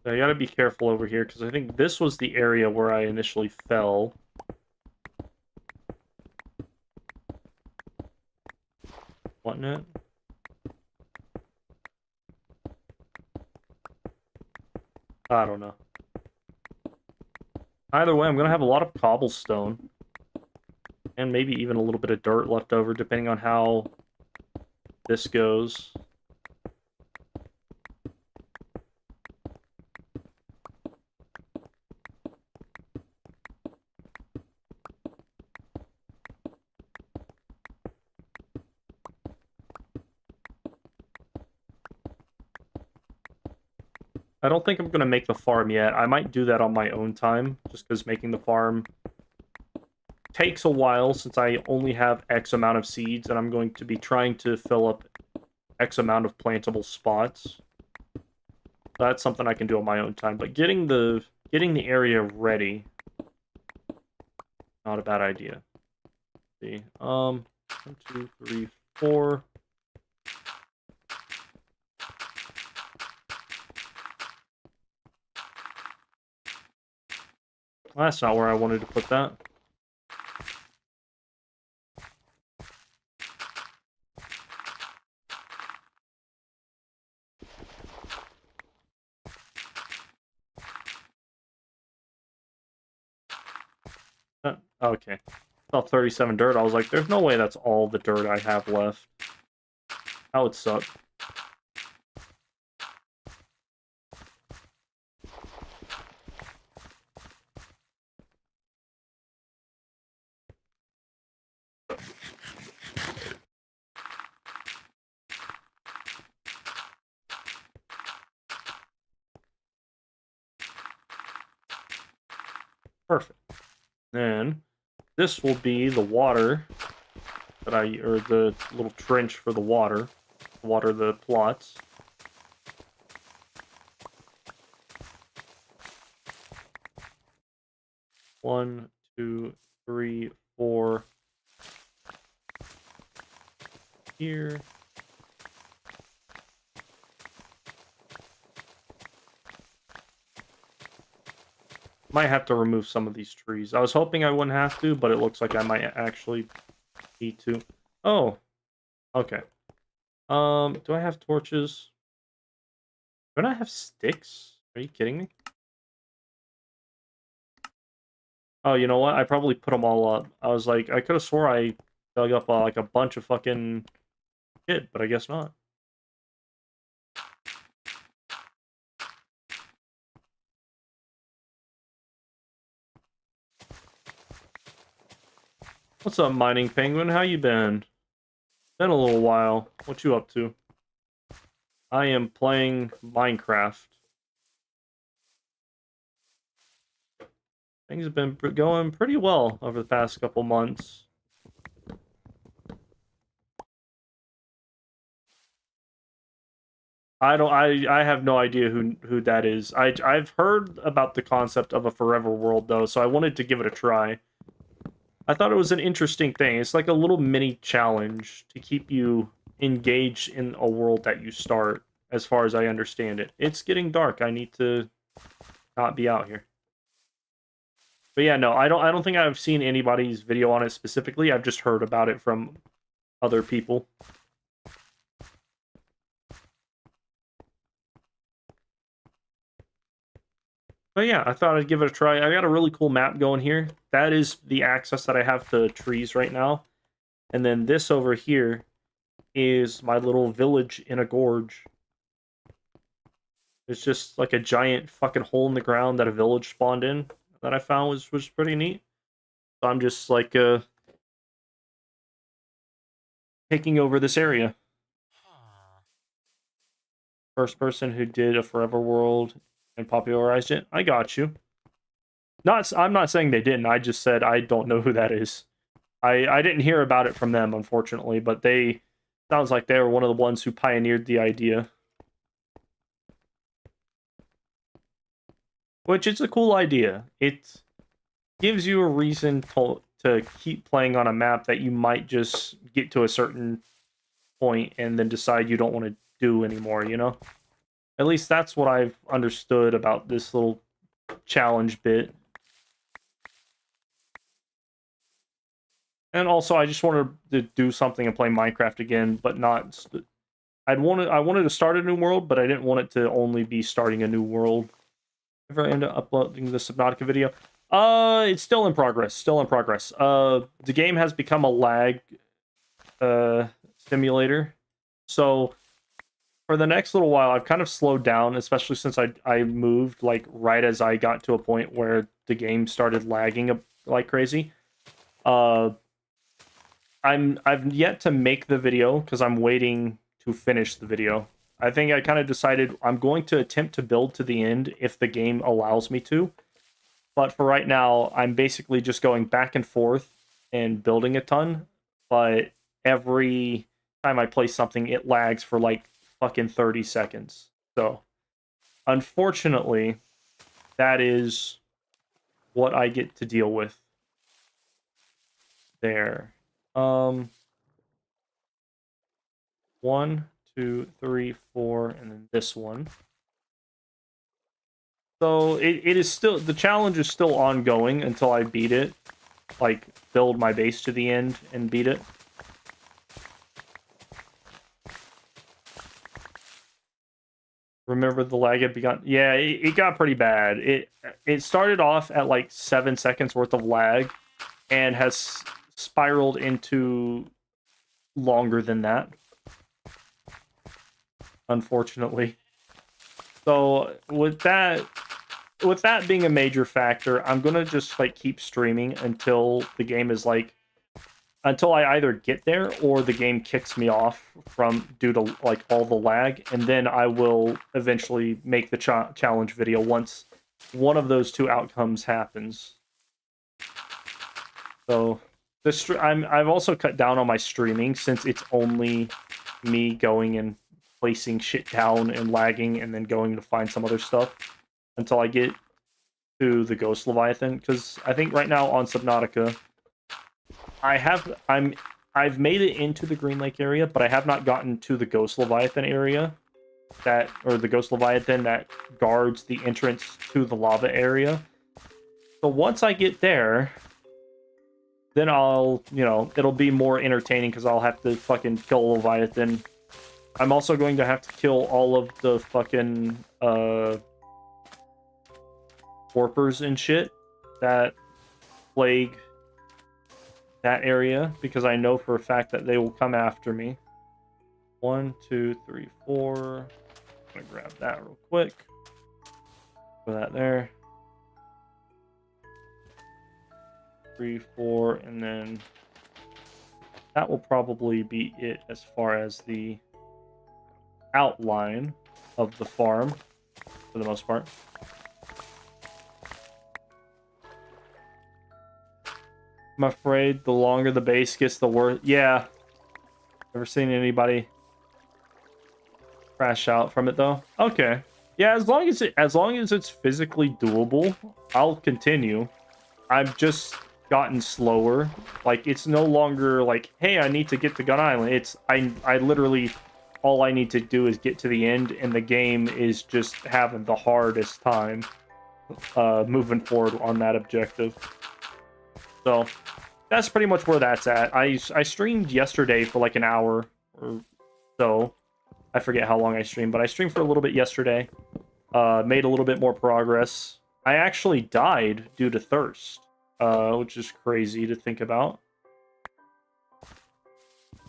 So I gotta be careful over here, because I think this was the area where I initially fell. Wasn't it? I don't know. Either way, I'm gonna have a lot of cobblestone. And maybe even a little bit of dirt left over, depending on how this goes. I don't think I'm going to make the farm yet. I might do that on my own time, just because making the farm takes a while since I only have X amount of seeds, and I'm going to be trying to fill up X amount of plantable spots. That's something I can do on my own time, but getting the area ready, not a bad idea. Let's see, 1, 2, 3, 4. Well, that's not where I wanted to put that. Okay. About 37 dirt. I was like, there's no way that's all the dirt I have left. That would suck. Perfect. Then this will be the water that or the little trench for the water. water the plots. One, two, three, four. Here. Might have to remove some of these trees. I was hoping I wouldn't have to, but it looks like I might actually need to. Oh, okay. Do I have torches? Don't I have sticks? Are you kidding me? Oh, you know what? I probably put them all up. I was like, I could have swore I dug up like a bunch of fucking shit, but I guess not. What's up, Mining Penguin? How you been? Been a little while. What you up to? I am playing Minecraft. Things have been going pretty well over the past couple months. I have no idea who that is. I've heard about the concept of a forever world though, so I wanted to give it a try. I thought it was an interesting thing. It's like a little mini challenge to keep you engaged in a world that you start, as far as I understand it. It's getting dark. I need to not be out here. But yeah, no, I don't think I've seen anybody's video on it specifically. I've just heard about it from other people. But yeah, I thought I'd give it a try. I got a really cool map going here. That is the access that I have to trees right now. And then this over here is my little village in a gorge. It's just like a giant fucking hole in the ground that a village spawned in that I found was pretty neat. So I'm just like taking over this area. First person who did a forever world and popularized it. I got you. I'm not saying they didn't. I just said I don't know who that is. I didn't hear about it from them, unfortunately, but they sounds like they were one of the ones who pioneered the idea. Which is a cool idea. It gives you a reason to keep playing on a map that you might just get to a certain point and then decide you don't want to do anymore, you know? At least that's what I've understood about this little challenge bit. And also, I just wanted to do something and play Minecraft again, but not. I wanted to start a new world, but I didn't want it to only be starting a new world. If I end up uploading the Subnautica video, it's still in progress. Still in progress. The game has become a lag simulator, so for the next little while, I've kind of slowed down, especially since I moved like right as I got to a point where the game started lagging like crazy. I've yet to make the video because I'm waiting to finish the video. I think I kind of decided I'm going to attempt to build to the end if the game allows me to. But for right now, I'm basically just going back and forth and building a ton. But every time I play something, it lags for like fucking 30 seconds. So, unfortunately, that is what I get to deal with there. 1, 2, 3, 4, and then this one. So it is still, the challenge is still ongoing until I beat it. Like, build my base to the end and beat it. Remember the lag had begun? Yeah, it got pretty bad. It started off at like 7 seconds worth of lag and has spiraled into longer than that, unfortunately. So with that being a major factor, I'm gonna just like keep streaming until the game is like, until I either get there or the game kicks me off from due to like all the lag, and then I will eventually make the challenge video once one of those two outcomes happens. So I've also cut down on my streaming since it's only me going and placing shit down and lagging and then going to find some other stuff until I get to the Ghost Leviathan. Because I think right now on Subnautica, I've made it into the Green Lake area, but I have not gotten to the Ghost Leviathan area or the Ghost Leviathan that guards the entrance to the lava area. So once I get there, then I'll, it'll be more entertaining because I'll have to fucking kill a Leviathan. I'm also going to have to kill all of the fucking warpers and shit that plague that area, because I know for a fact that they will come after me. 1, 2, 3, 4. I'm gonna grab that real quick. Put that there. 3, 4, and then that will probably be it as far as the outline of the farm for the most part. I'm afraid the longer the base gets, the worse. Yeah. Ever seen anybody crash out from it though? Okay. Yeah, as long as it's physically doable, I'll continue. I've just gotten slower. Like, it's no longer like, hey, I need to get to Gun Island. It's I literally, all I need to do is get to the end, and the game is just having the hardest time moving forward on that objective. So that's pretty much where that's at. I streamed yesterday for like an hour or so. I forget how long I streamed, but I streamed for a little bit yesterday. Made a little bit more progress. I actually died due to thirst, which is crazy to think about.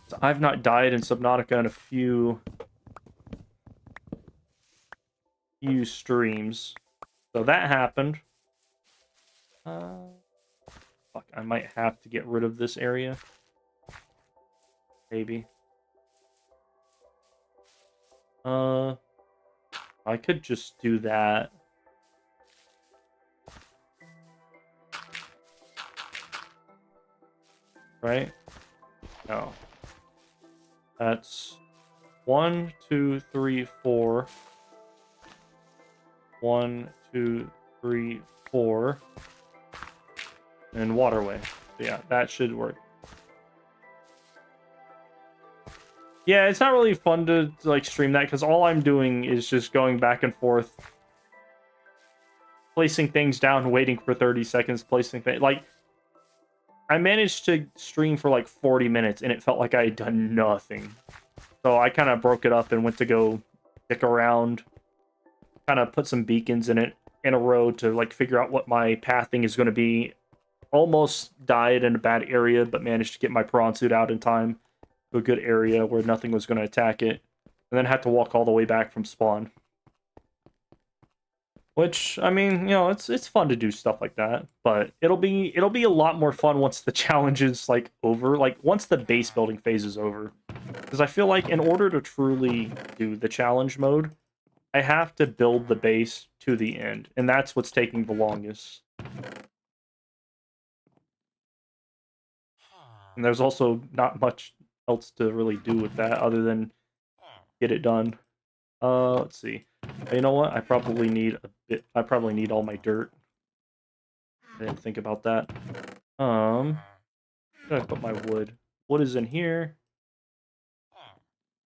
So I've not died in Subnautica in a few streams. So that happened. Fuck, I might have to get rid of this area. Maybe. I could just do that. Right? No. That's 1, 2, 3, 4. 1, 2, 3, 4. And waterway. So yeah, that should work. Yeah, it's not really fun to like stream that because all I'm doing is just going back and forth, placing things down, waiting for 30 seconds, placing things. Like, I managed to stream for like 40 minutes and it felt like I had done nothing. So I kind of broke it up and went to go stick around, kind of put some beacons in a row to like figure out what my pathing is going to be. Almost died in a bad area, but managed to get my prawn suit out in time to a good area where nothing was going to attack it, and then had to walk all the way back from spawn. Which, I mean, it's fun to do stuff like that, but it'll be a lot more fun once the challenge is like over, like once the base building phase is over. Because I feel like in order to truly do the challenge mode, I have to build the base to the end, and that's what's taking the longest. And there's also not much else to really do with that other than get it done. Let's see. You know what? I probably need all my dirt. I didn't think about that. Where did I put my wood? Wood is in here.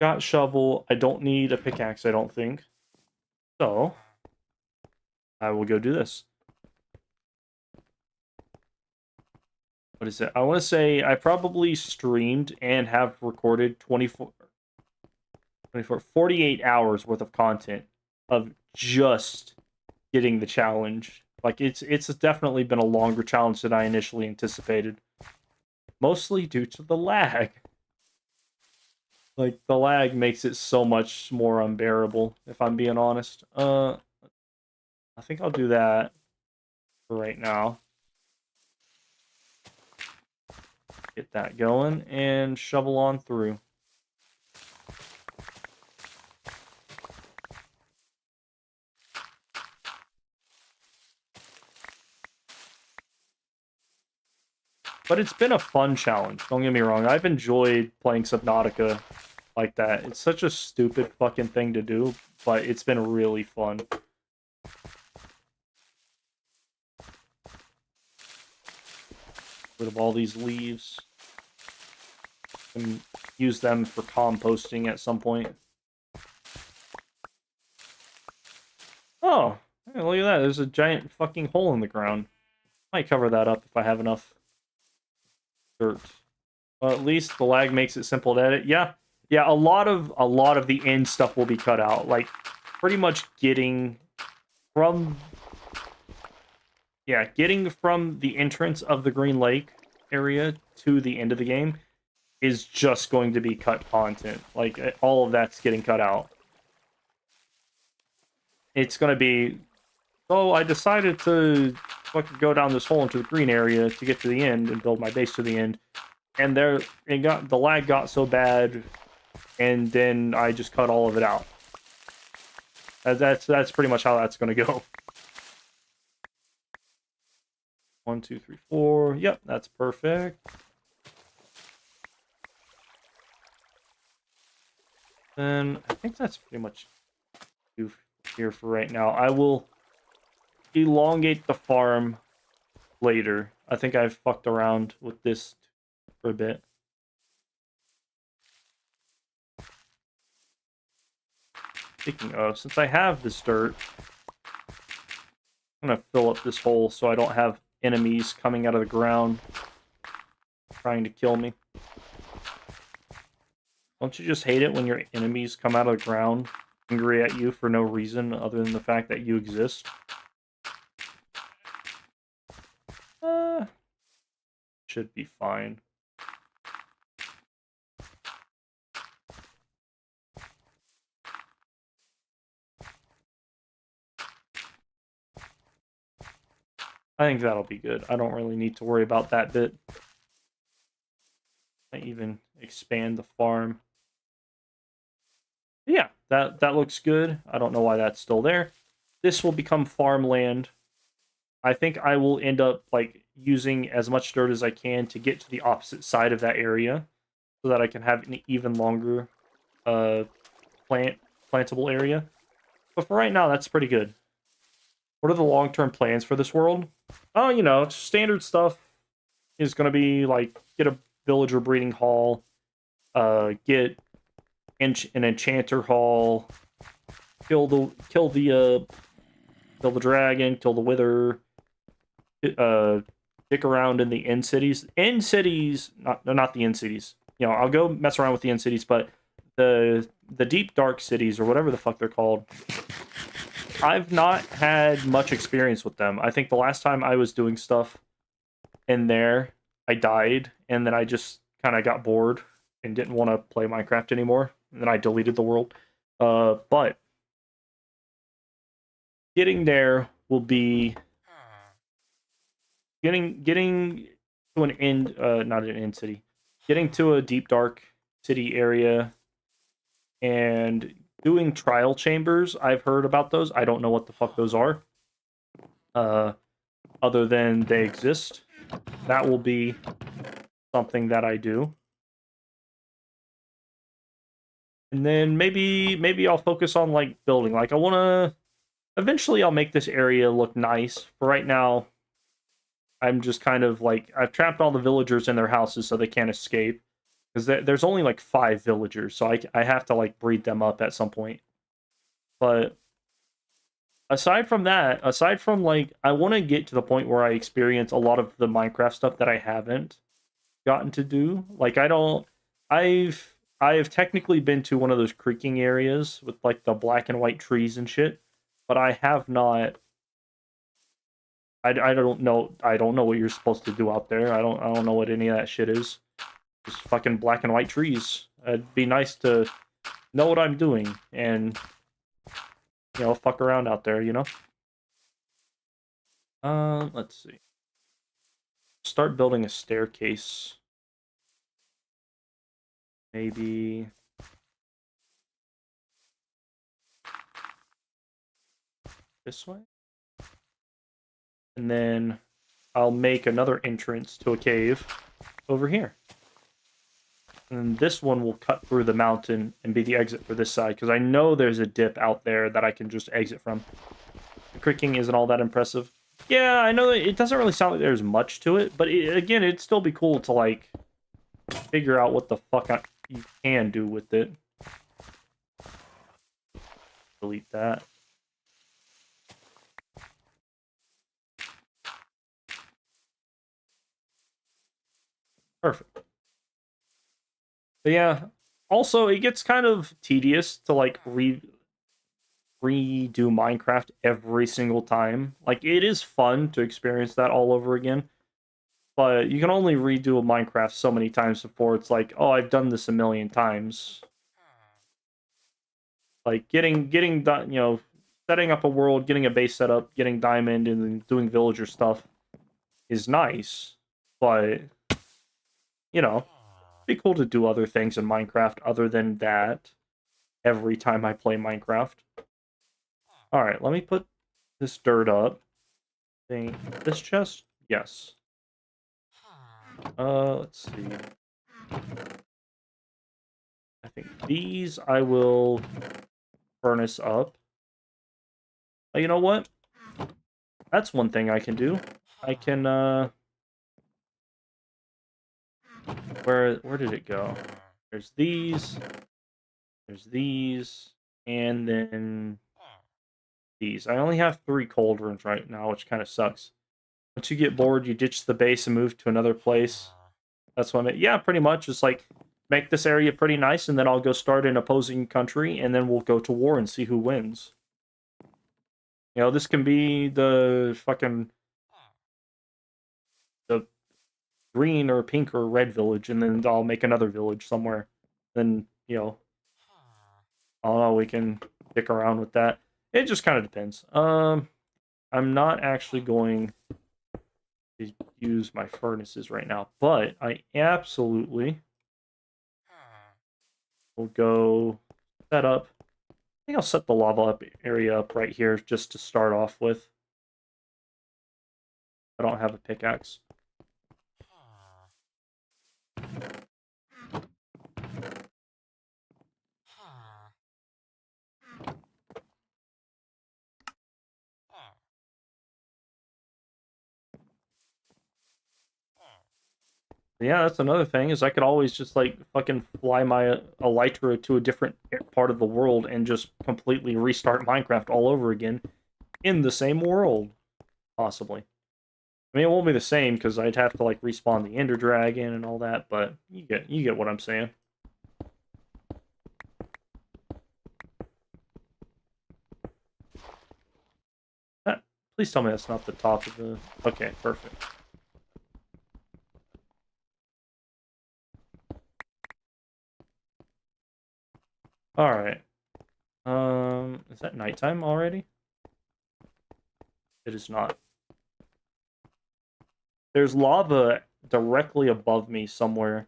Got shovel. I don't need a pickaxe, I don't think. So, I will go do this. What is it? I want to say I probably streamed and have recorded 48 hours worth of content of just getting the challenge. Like, it's definitely been a longer challenge than I initially anticipated. Mostly due to the lag. Like, the lag makes it so much more unbearable, if I'm being honest. I think I'll do that for right now. Get that going and shovel on through. But it's been a fun challenge, don't get me wrong. I've enjoyed playing Subnautica like that. It's such a stupid fucking thing to do, but it's been really fun. Rid of all these leaves. And use them for composting at some point. Oh, hey, look at that. There's a giant fucking hole in the ground. Might cover that up if I have enough dirt. Well, at least the lag makes it simple to edit. Yeah. Yeah, a lot of the end stuff will be cut out. Like pretty much getting from the entrance of the Green Lake area to the end of the game is just going to be cut content. Like all of that's getting cut out. It's going to be, so I decided to fucking go down this hole into the green area to get to the end and build my base to the end. And the lag got so bad, and then I just cut all of it out. That's pretty much how that's going to go. 1, 2, 3, 4. Yep, that's perfect. Then I think that's pretty much here for right now. I will elongate the farm later. I think I've fucked around with this for a bit. Speaking of, since I have this dirt, I'm gonna fill up this hole so I don't have enemies coming out of the ground trying to kill me. Don't you just hate it when your enemies come out of the ground angry at you for no reason other than the fact that you exist? Should be fine. I think that'll be good. I don't really need to worry about that bit. I even expand the farm. Yeah, that looks good. I don't know why that's still there. This will become farmland. I think I will end up like using as much dirt as I can to get to the opposite side of that area so that I can have an even longer plantable area. But for right now, that's pretty good. What are the long-term plans for this world? Oh, you know, standard stuff is going to be like get a villager breeding hall, get an enchanter hall, kill the dragon, kill the wither, stick around in the end cities. End cities, not the end cities. You know, I'll go mess around with the end cities, but the deep dark cities or whatever the fuck they're called, I've not had much experience with them. I think the last time I was doing stuff in there, I died, and then I just kind of got bored and didn't want to play Minecraft anymore. And then I deleted the world. But getting there will be getting to an end, not an end city, getting to a deep dark city area and doing trial chambers. I've heard about those. I don't know what the fuck those are. Other than they exist. That will be something that I do. And then maybe I'll focus on like building. Like I want to eventually I'll make this area look nice. For right now, I'm just kind of like I've trapped all the villagers in their houses so they can't escape because there's only like 5 villagers, so I have to like breed them up at some point. But aside from that, aside from like I want to get to the point where I experience a lot of the Minecraft stuff that I haven't gotten to do. Like I've technically been to one of those creeking areas with like the black and white trees and shit, but I have not. I don't know. I don't know what you're supposed to do out there. I don't know what any of that shit is. Just fucking black and white trees. It'd be nice to know what I'm doing and fuck around out there. Let's see. Start building a staircase. Maybe this way? And then I'll make another entrance to a cave over here. And this one will cut through the mountain and be the exit for this side, because I know there's a dip out there that I can just exit from. The creaking isn't all that impressive. Yeah, I know it doesn't really sound like there's much to it, but again, it'd still be cool to, like, figure out what the fuck you can do with it. Delete that. Perfect. But yeah, also, it gets kind of tedious to, like, redo Minecraft every single time. Like, it is fun to experience that all over again, but you can only redo a Minecraft so many times before it's like, oh, I've done this a million times. Like, getting setting up a world, getting a base set up, getting diamond, and then doing villager stuff is nice, but, it'd be cool to do other things in Minecraft other than that every time I play Minecraft. Alright, let me put this dirt up. This chest? Yes. Let's see. I think these I will furnace up. You know what? That's one thing I can do. I can, where did it go? There's these, and then these. I only have 3 cauldrons right now, which kind of sucks. Once you get bored, you ditch the base and move to another place. That's what I mean. Yeah, pretty much. Just, like, make this area pretty nice, and then I'll go start an opposing country, and then we'll go to war and see who wins. This can be the fucking the green or pink or red village, and then I'll make another village somewhere. Then, I don't know, we can pick around with that. It just kind of depends. I'm not actually going to use my furnaces right now, but I absolutely will go set up. I think I'll set the lava up area up right here just to start off with. I don't have a pickaxe. Yeah, that's another thing, is I could always just, like, fucking fly my elytra to a different part of the world and just completely restart Minecraft all over again in the same world, possibly. I mean, it won't be the same because I'd have to, like, respawn the Ender Dragon and all that, but you get what I'm saying. Please tell me that's not the top of the... Okay, perfect. Alright. Is that nighttime already? It is not. There's lava directly above me somewhere.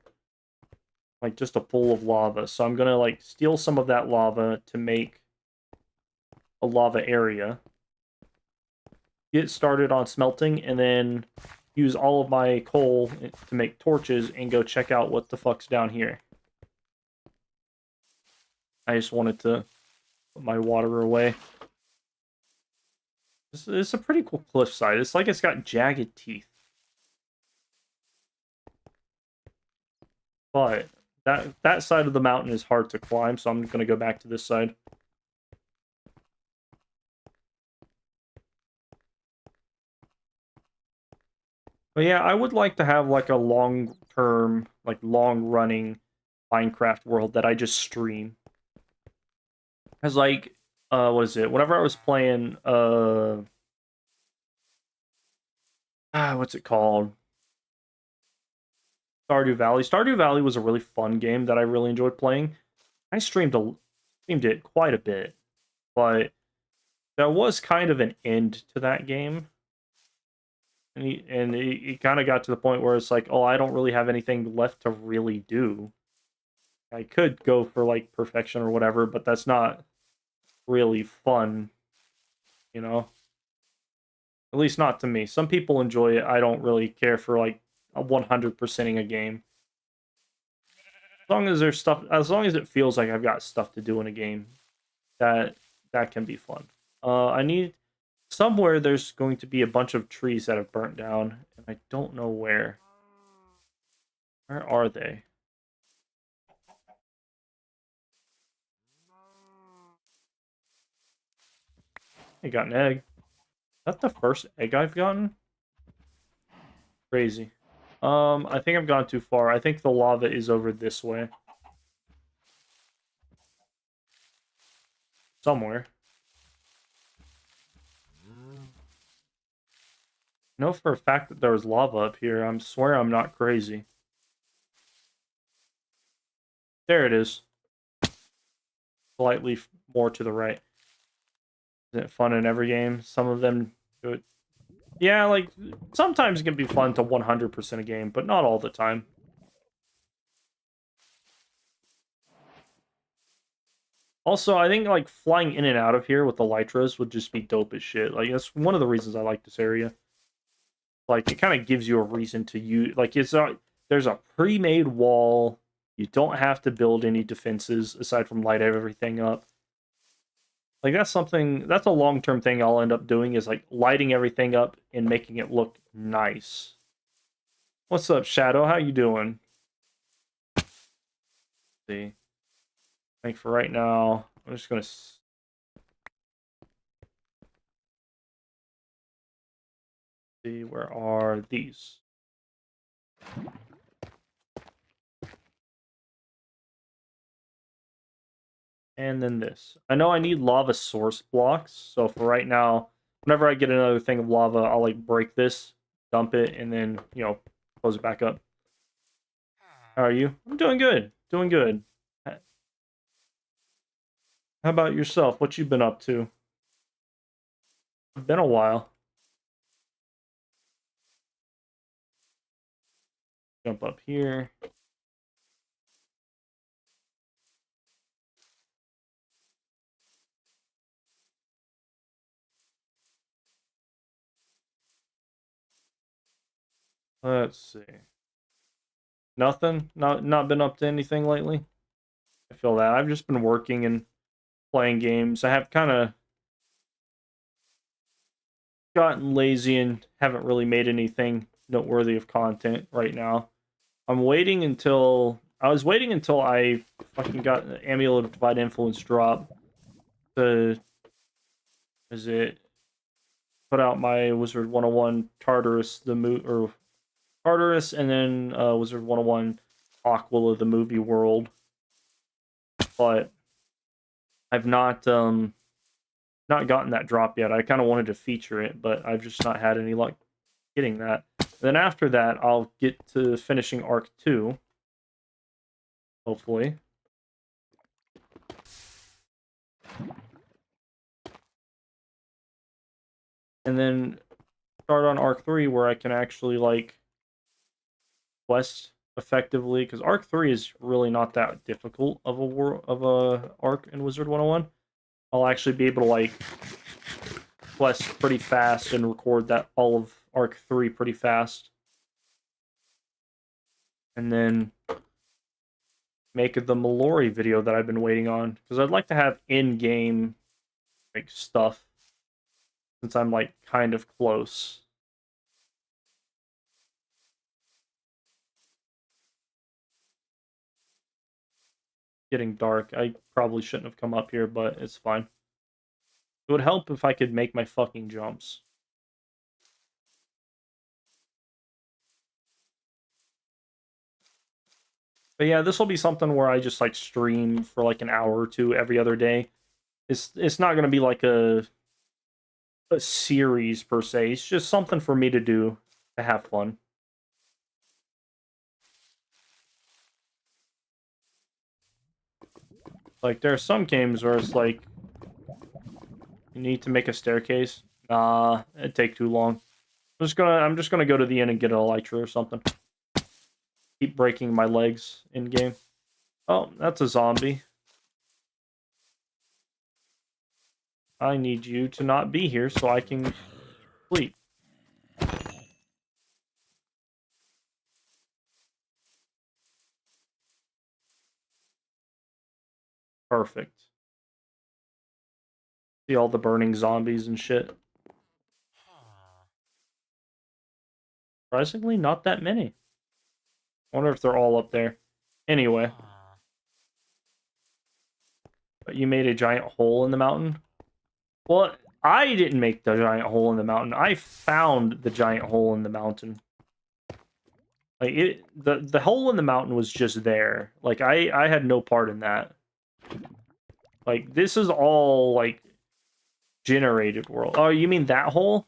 Like, just a pool of lava. So I'm gonna, like, steal some of that lava to make a lava area. Get started on smelting, and then use all of my coal to make torches and go check out what the fuck's down here. I just wanted to put my water away. It's a pretty cool cliffside. It's like it's got jagged teeth. But that side of the mountain is hard to climb, so I'm gonna go back to this side. But yeah, I would like to have, like, a long-term, like, long-running Minecraft world that I just stream. Because, like, what is it? Whenever I was playing, what's it called? Stardew Valley. Stardew Valley was a really fun game that I really enjoyed playing. I streamed it quite a bit, but there was kind of an end to that game. And it kind of got to the point where it's like, oh, I don't really have anything left to really do. I could go for, like, perfection or whatever, but that's not really fun, you know? At least not to me. Some people enjoy it. I don't really care for, like, 100%ing a game. long as there's stuff, as long as it feels like I've got stuff to do in a game, that can be fun. I need somewhere there's going to be a bunch of trees that have burnt down, and I don't know where. Where are they? I got an egg. Is that the first egg I've gotten? Crazy. I think I've gone too far. I think the lava is over this way. Somewhere. I know for a fact that there was lava up here. I swear I'm not crazy. There it is. Slightly more to the right. Isn't it fun in every game? Some of them do it. Yeah, like, sometimes it can be fun to 100% a game, but not all the time. Also, I think, like, flying in and out of here with the Lytras would just be dope as shit. Like, that's one of the reasons I like this area. Like, it kind of gives you a reason to use... Like, there's a pre-made wall. You don't have to build any defenses aside from light everything up. Like, that's something... That's a long-term thing I'll end up doing, is, like, lighting everything up and making it look nice. What's up, Shadow? How you doing? See. I think for right now, I'm just gonna... See, where are these? And then this. I know I need lava source blocks, so for right now, whenever I get another thing of lava, I'll, like, break this, dump it, and then, you know, close it back up. How are you? I'm doing good. Doing good. How about yourself? What you been up to? It's been a while. Jump up here. Let's see. Nothing? Not been up to anything lately? I feel that. I've just been working and playing games. I have kind of gotten lazy and haven't really made anything noteworthy of content right now. I was waiting until I fucking got the Amulet of Divine Influence drop to put out my Wizard 101 Tartarus Tartarus, and then Wizard 101 Aquila the movie world. But I've not gotten that drop yet. I kind of wanted to feature it, but I've just not had any luck getting that. Then after that, I'll get to finishing Arc 2. Hopefully. And then start on Arc 3 where I can actually, like, quest effectively, because Arc 3 is really not that difficult of a arc in Wizard 101. I'll actually be able to, like, quest pretty fast and record that all of Arc 3 pretty fast. And then make the Mallory video that I've been waiting on, because I'd like to have in-game, like, stuff, since I'm, like, kind of close. Getting dark. I probably shouldn't have come up here, but it's fine. It would help if I could make my fucking jumps. But yeah, this will be something where I just, like, stream for like an hour or two every other day. It's not going to be like a series per se. It's just something for me to do to have fun. Like, there are some games where it's like, you need to make a staircase. Nah, it'd take too long. I'm just gonna go to the inn and get an elytra or something. Keep breaking my legs in game. Oh, that's a zombie. I need you to not be here so I can sleep. Perfect. See all the burning zombies and shit. Surprisingly, not that many. I wonder if they're all up there. Anyway. But you made a giant hole in the mountain? Well, I didn't make the giant hole in the mountain. I found the giant hole in the mountain. Like the hole in the mountain was just there. Like I had no part in that. Like this is all like generated world. Oh, you mean that hole?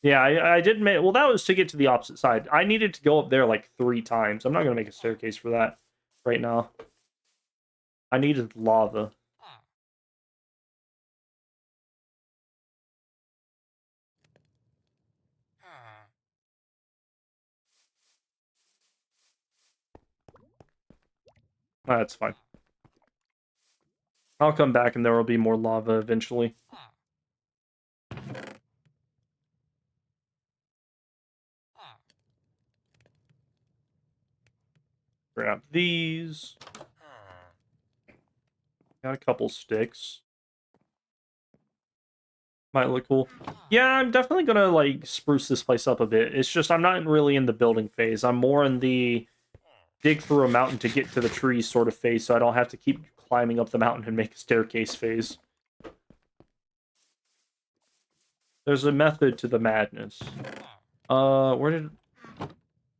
Yeah, I did make. Well, that was to get to the opposite side. I needed to go up there like 3 times. I'm not gonna make a staircase for that right now. I needed lava. That's fine. I'll come back and there will be more lava eventually. Grab these. Got a couple sticks. Might look cool. Yeah, I'm definitely gonna like spruce this place up a bit. It's just I'm not really in the building phase. I'm more in the dig through a mountain to get to the trees sort of phase, so I don't have to keep climbing up the mountain and make a staircase phase. There's a method to the madness. Where did...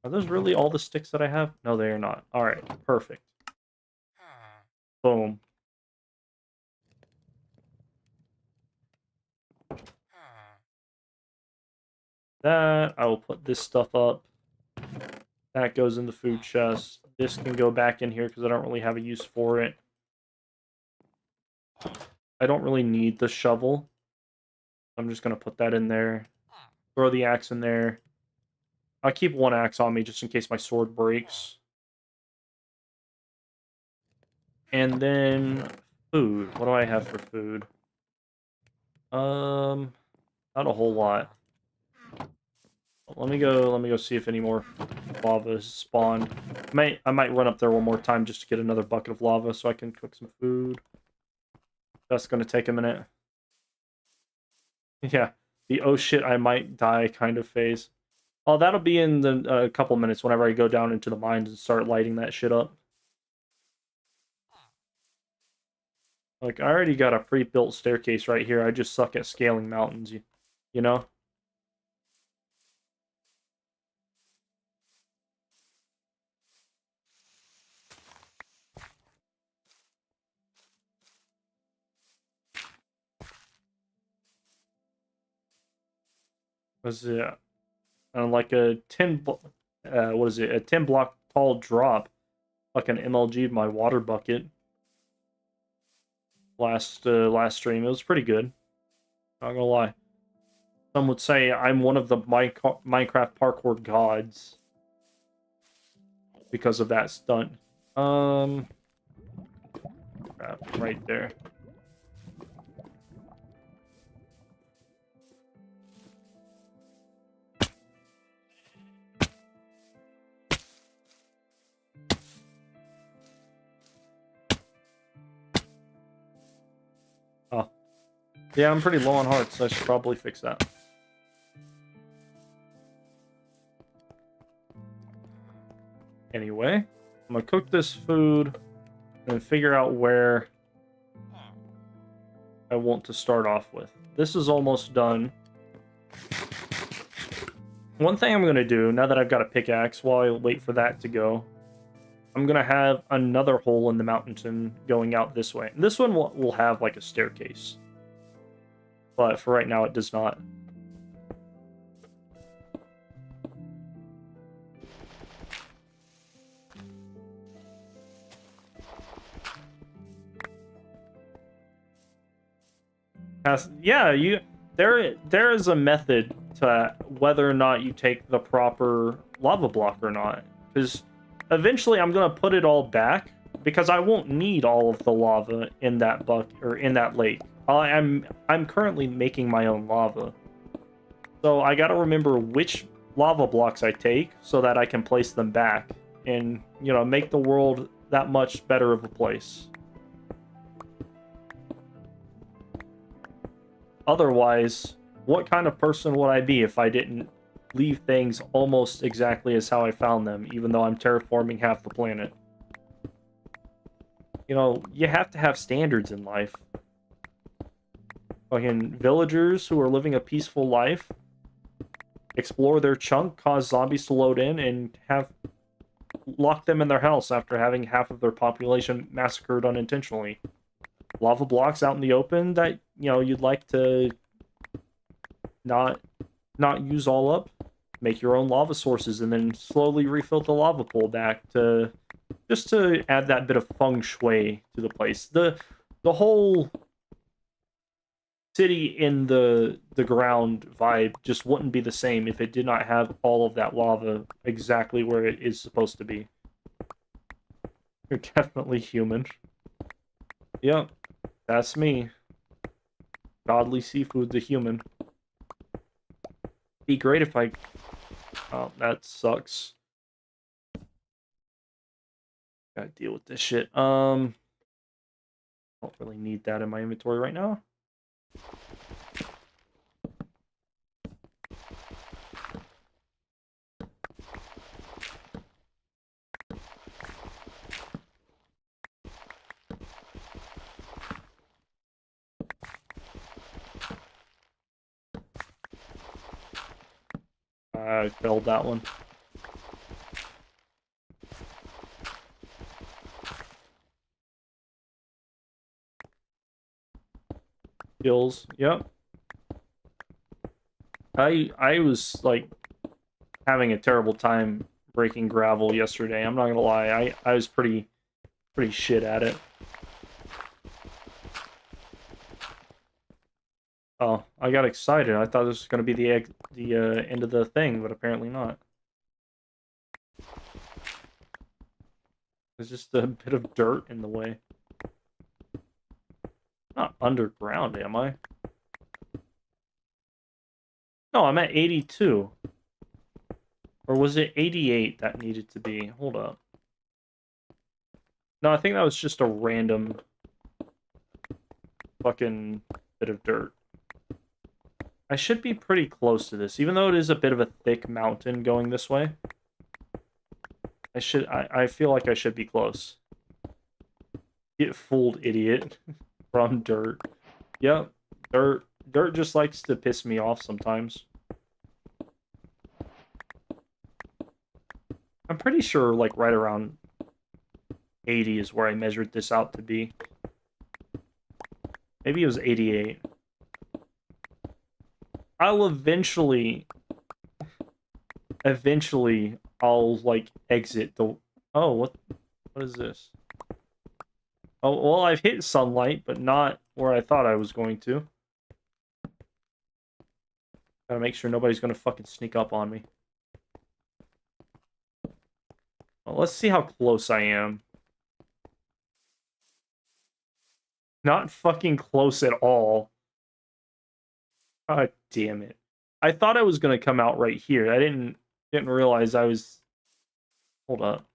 Are those really all the sticks that I have? No, they are not. Alright, perfect. Boom. That, I will put this stuff up. That goes in the food chest. This can go back in here because I don't really have a use for it. I don't really need the shovel. I'm just going to put that in there. Throw the axe in there. I'll keep one axe on me just in case my sword breaks. And then food. What do I have for food? Not a whole lot. Let me go see if any more lava is spawned. I might run up there one more time just to get another bucket of lava so I can cook some food. That's gonna take a minute. Yeah, the oh shit I might die kind of phase. Oh, that'll be in the couple minutes whenever I go down into the mines and start lighting that shit up. Like, I already got a pre-built staircase right here. I just suck at scaling mountains, you know? Was it like a 10 what is it? A 10 block tall drop. Like an MLG'd my water bucket last stream. It was pretty good. Not gonna lie. Some would say I'm one of the Minecraft parkour gods because of that stunt. Right there. Oh. Yeah, I'm pretty low on hearts, so I should probably fix that. Anyway, I'm gonna cook this food and figure out where I want to start off with. This is almost done. One thing I'm gonna do, now that I've got a pickaxe, while I wait for that to go, I'm gonna have another hole in the mountain going out this way. And this one will have like a staircase. But for right now, it does not. Yeah, there is a method to whether or not you take the proper lava block or not. Because eventually I'm gonna put it all back because I won't need all of the lava in that bucket or in that lake. I'm currently making my own lava. So I gotta remember which lava blocks I take so that I can place them back and, you know, make the world that much better of a place. otherwise, what kind of person would I be if I didn't leave things almost exactly as how I found them, even though I'm terraforming half the planet? You know, you have to have standards in life. Fucking villagers who are living a peaceful life explore their chunk, cause zombies to load in, and lock them in their house after having half of their population massacred unintentionally. Lava blocks out in the open that, you know, you'd like to not use all up. Make your own lava sources and then slowly refill the lava pool back to just to add that bit of feng shui to the place. The whole city in the ground vibe just wouldn't be the same if it did not have all of that lava exactly where it is supposed to be. You're definitely human. Yep, that's me. Godly seafood, the human. Be great if I... Oh, that sucks. Gotta deal with this shit. Don't really need that in my inventory right now. I failed that one. Skills, yep. I was like having a terrible time breaking gravel yesterday. I'm not gonna lie. I was pretty shit at it. Oh, I got excited. I thought this was gonna be the end of the thing, but apparently not. There's just a bit of dirt in the way. Not underground, am I? No, I'm at 82. Or was it 88 that needed to be? Hold up. No, I think that was just a random fucking bit of dirt. I should be pretty close to this, even though it is a bit of a thick mountain going this way. I feel like I should be close. Get fooled, idiot. From dirt. Yep, dirt. Dirt just likes to piss me off sometimes. I'm pretty sure, like, right around 80 is where I measured this out to be. Maybe it was 88. I'll eventually, I'll, like, exit the... Oh, what is this? Oh, well, I've hit sunlight, but not where I thought I was going to. Gotta make sure nobody's gonna fucking sneak up on me. Well, let's see how close I am. Not fucking close at all. God damn it. I thought I was gonna come out right here. I didn't realize I was... Hold up.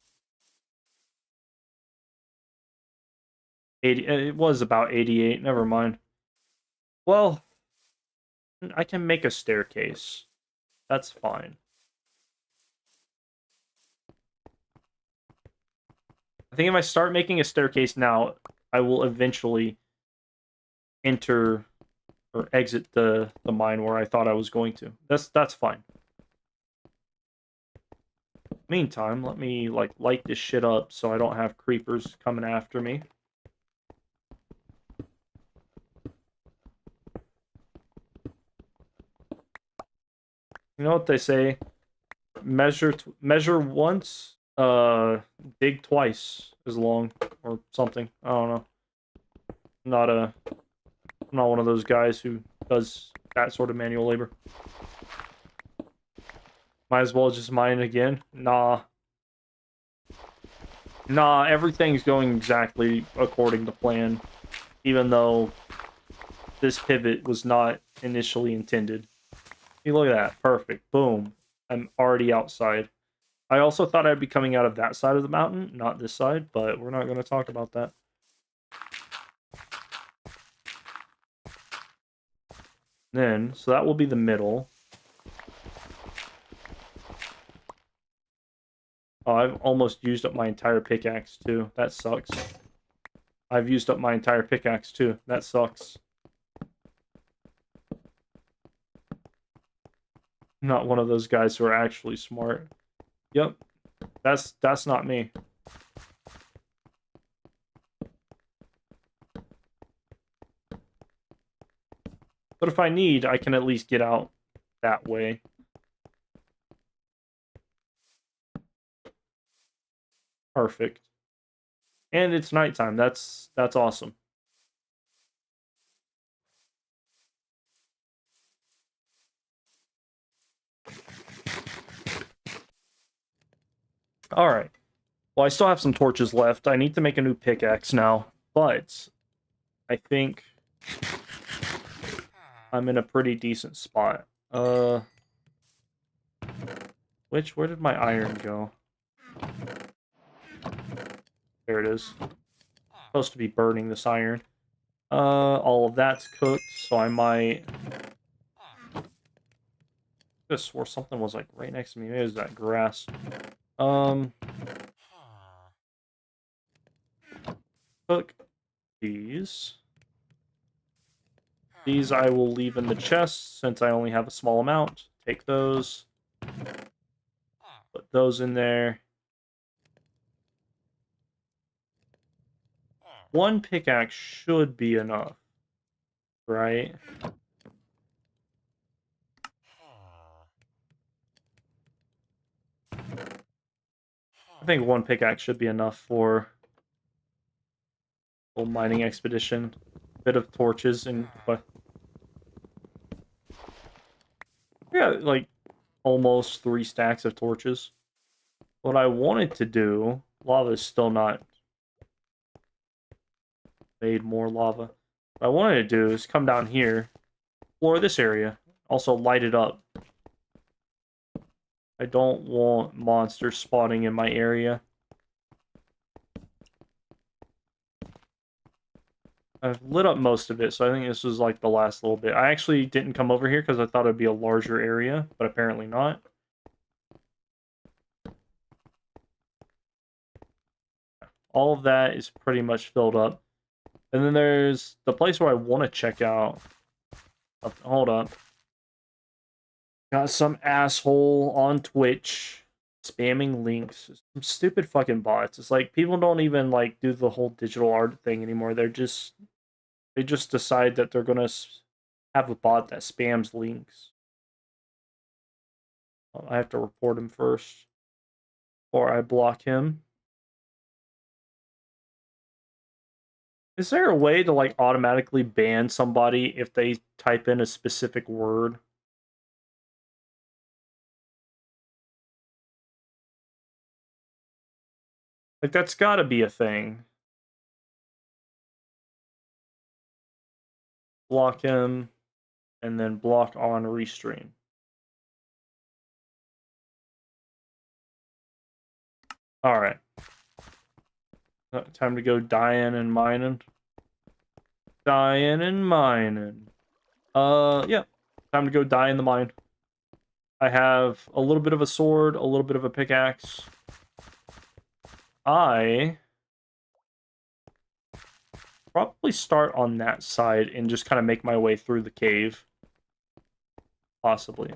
80, it was about 88, never mind. Well, I can make a staircase. That's fine. I think if I start making a staircase now, I will eventually enter or exit the mine where I thought I was going to. That's fine. Meantime, let me like light this shit up so I don't have creepers coming after me. You know what they say? Measure once, dig twice as long or something. I don't know. I'm not one of those guys who does that sort of manual labor. Might as well just mine again. Nah, everything's going exactly according to plan, even though this pivot was not initially intended. See, look at that. Perfect. Boom. I'm already outside. I also thought I'd be coming out of that side of the mountain, not this side, but we're not going to talk about that. Then, so that will be the middle. Oh, I've almost used up my entire pickaxe too. That sucks. I've used up my entire pickaxe too. That sucks. I'm not one of those guys who are actually smart. Yep. That's not me. But if I need, I can at least get out that way. Perfect. And it's nighttime. That's awesome. All right. Well, I still have some torches left. I need to make a new pickaxe now, but I think I'm in a pretty decent spot. Where did my iron go? There it is. Supposed to be burning this iron. All of that's cooked, so I might... I could have swore something was like right next to me. Maybe it was that grass. Cook these. These I will leave in the chest since I only have a small amount. Take those. Put those in there. One pickaxe should be enough, right? I think one pickaxe should be enough for a mining expedition. Bit of torches and yeah, like almost 3 stacks of torches. What I wanted to do, lava is still not made more lava. What I wanted to do is come down here, explore this area, also light it up. I don't want monsters spawning in my area. I've lit up most of it, so I think this was like the last little bit. I actually didn't come over here because I thought it'd be a larger area, but apparently not. All of that is pretty much filled up. And then there's the place where I want to check out. Oh, hold up. Got some asshole on Twitch spamming links. Some stupid fucking bots. It's like people don't even like do the whole digital art thing anymore. They just decide that they're gonna have a bot that spams links. I have to report him first, or I block him. Is there a way to like automatically ban somebody if they type in a specific word? Like that's got to be a thing. Block him, and then block on restream. All right. Time to go dying and mining. Dying and mining. Yeah. Time to go die in the mine. I have a little bit of a sword, a little bit of a pickaxe. I probably start on that side and just kind of make my way through the cave. Possibly.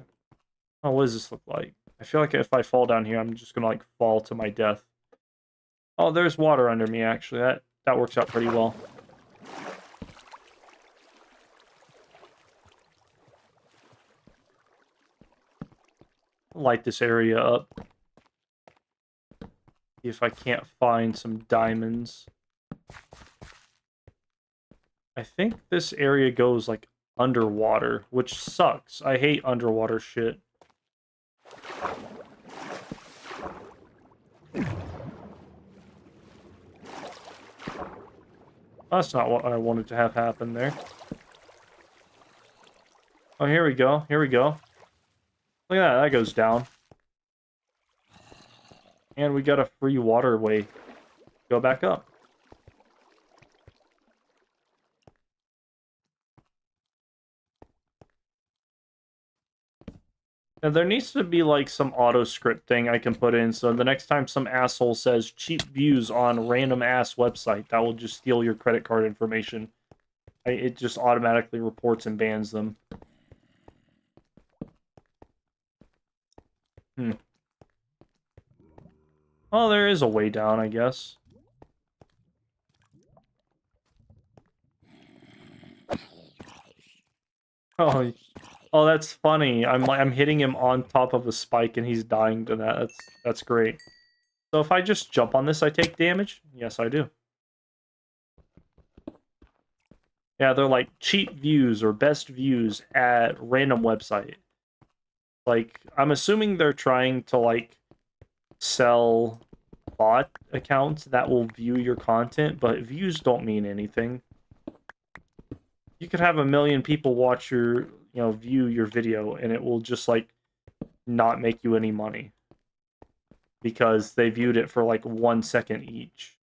Oh, what does this look like? I feel like if I fall down here, I'm just gonna like fall to my death. Oh, there's water under me, actually. That works out pretty well. Light this area up. See if I can't find some diamonds. I think this area goes like underwater, which sucks. I hate underwater shit. That's not what I wanted to have happen there. Oh, here we go. Here we go. Look at that. That goes down. And we got a free waterway. Go back up. Now, there needs to be like some auto script thing I can put in, so the next time some asshole says cheap views on random ass website, that will just steal your credit card information. It just automatically reports and bans them. Oh, there is a way down, I guess. Oh, oh, that's funny. I'm hitting him on top of a spike and he's dying to that. That's great. So if I just jump on this, I take damage? Yes, I do. Yeah, they're like cheap views or best views at random website. Like, I'm assuming they're trying to like sell bot accounts that will view your content, but views don't mean anything. You could have 1,000,000 people watch your, view your video, and it will just like not make you any money because they viewed it for like 1 second each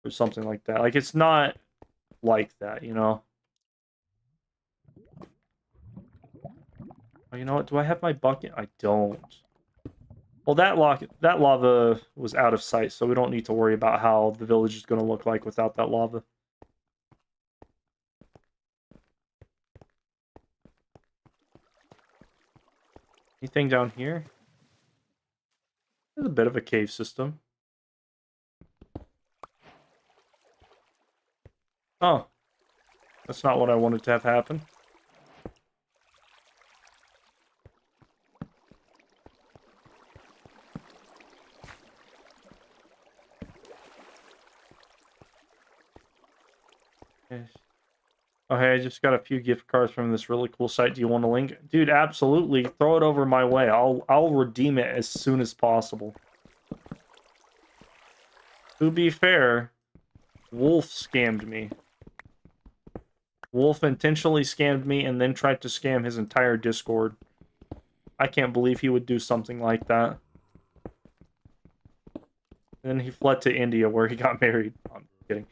or something like that. Like, it's not like that, you know? Oh, you know what? Do I have my bucket? I don't. Well, that lava was out of sight, so we don't need to worry about how the village is going to look like without that lava. Anything down here? There's a bit of a cave system. Oh. That's not what I wanted to have happen. Yes. Oh, hey, I just got a few gift cards from this really cool site. Do you want a link? Dude, absolutely. Throw it over my way. I'll redeem it as soon as possible. To be fair, Wolf scammed me. Wolf intentionally scammed me and then tried to scam his entire Discord. I can't believe he would do something like that. And then he fled to India where he got married. I'm kidding.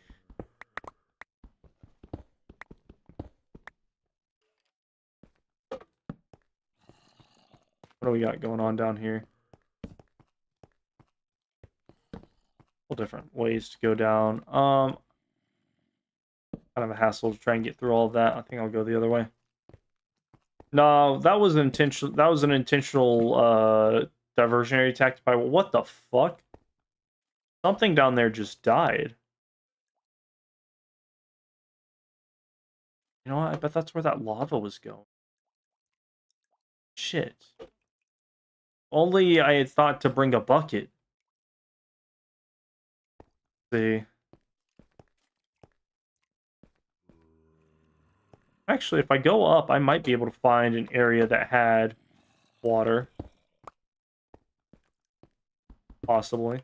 What do we got going on down here? Couple different ways to go down. Kind of a hassle to try and get through all of that. I think I'll go the other way. No, that was intentional. That was an intentional diversionary tactic by what the fuck? Something down there just died. You know what? I bet that's where that lava was going. Shit. Only I had thought to bring a bucket. See. Actually, if I go up, I might be able to find an area that had water. Possibly.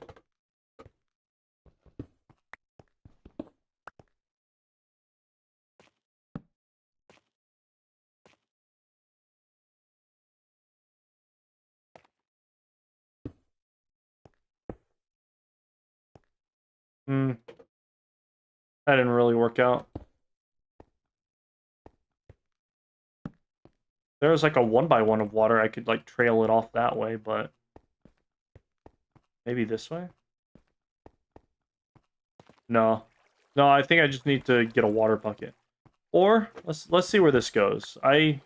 Hmm. That didn't really work out. There was like a 1x1 of water. I could like trail it off that way, but maybe this way? No. No, I think I just need to get a water bucket. Or let's see where this goes. I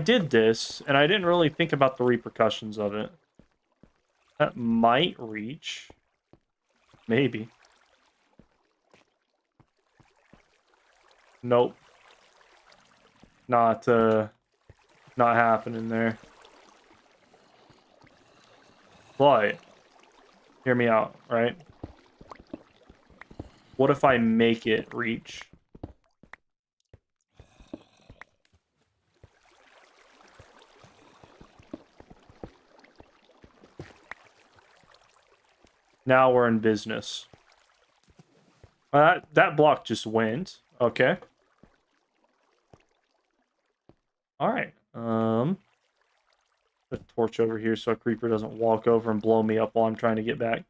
did this and I didn't really think about the repercussions of it. That might reach. Maybe. Nope. Not happening there. But hear me out, right? What if I make it reach? Now we're in business. That block just went. Okay. Alright. Put a torch over here so a creeper doesn't walk over and blow me up while I'm trying to get back.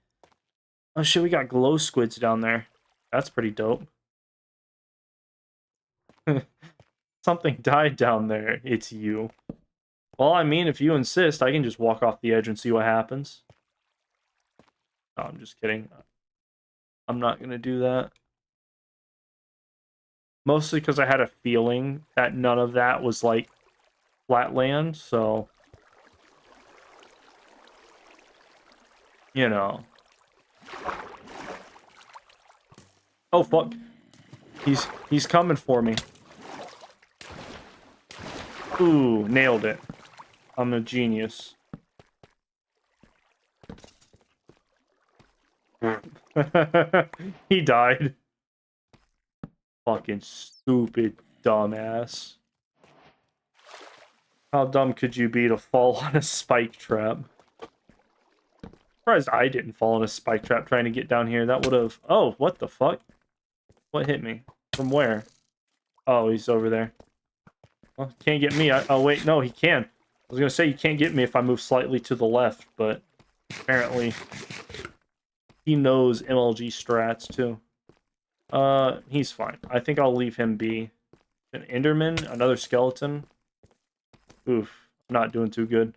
Oh shit, we got glow squids down there. That's pretty dope. Something died down there. It's you. Well, I mean, if you insist, I can just walk off the edge and see what happens. No, I'm just kidding. I'm not going to do that. Mostly because I had a feeling that none of that was, like, flat land, so... You know. Oh, fuck. He's coming for me. Ooh, nailed it. I'm a genius. He died. Fucking stupid dumbass. How dumb could you be to fall on a spike trap? Surprised I didn't fall in a spike trap trying to get down here. That would have... Oh, what the fuck? What hit me? From where? Oh, he's over there. Well, can't get me. Oh, wait. No, he can. I was going to say you can't get me if I move slightly to the left, but apparently he knows MLG strats, too. He's fine. I think I'll leave him be. An Enderman? Another skeleton? Oof. Not doing too good.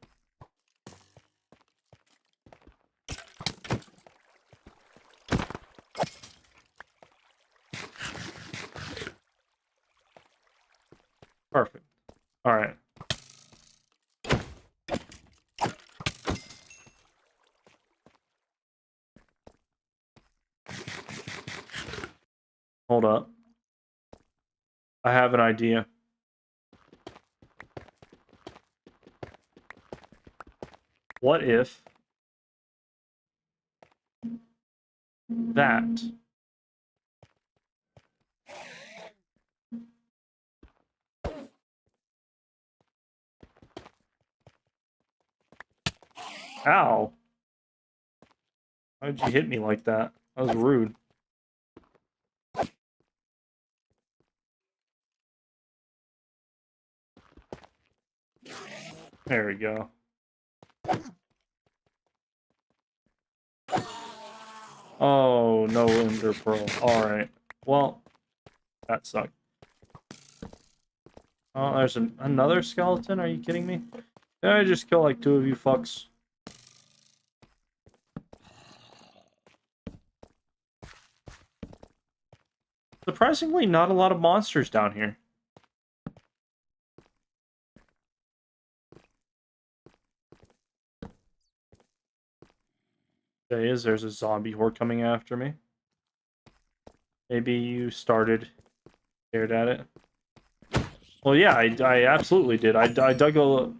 Perfect. Alright. Hold up. I have an idea. What if that Ow. Why did you hit me like that? That was rude. There we go. Oh, no Ender Pearl. Alright. Well, that sucked. Oh, there's another skeleton? Are you kidding me? Did I just kill like 2 of you fucks? Surprisingly, not a lot of monsters down here. There's a zombie horde coming after me. Maybe you stared at it. Well, yeah, I absolutely did. I dug a...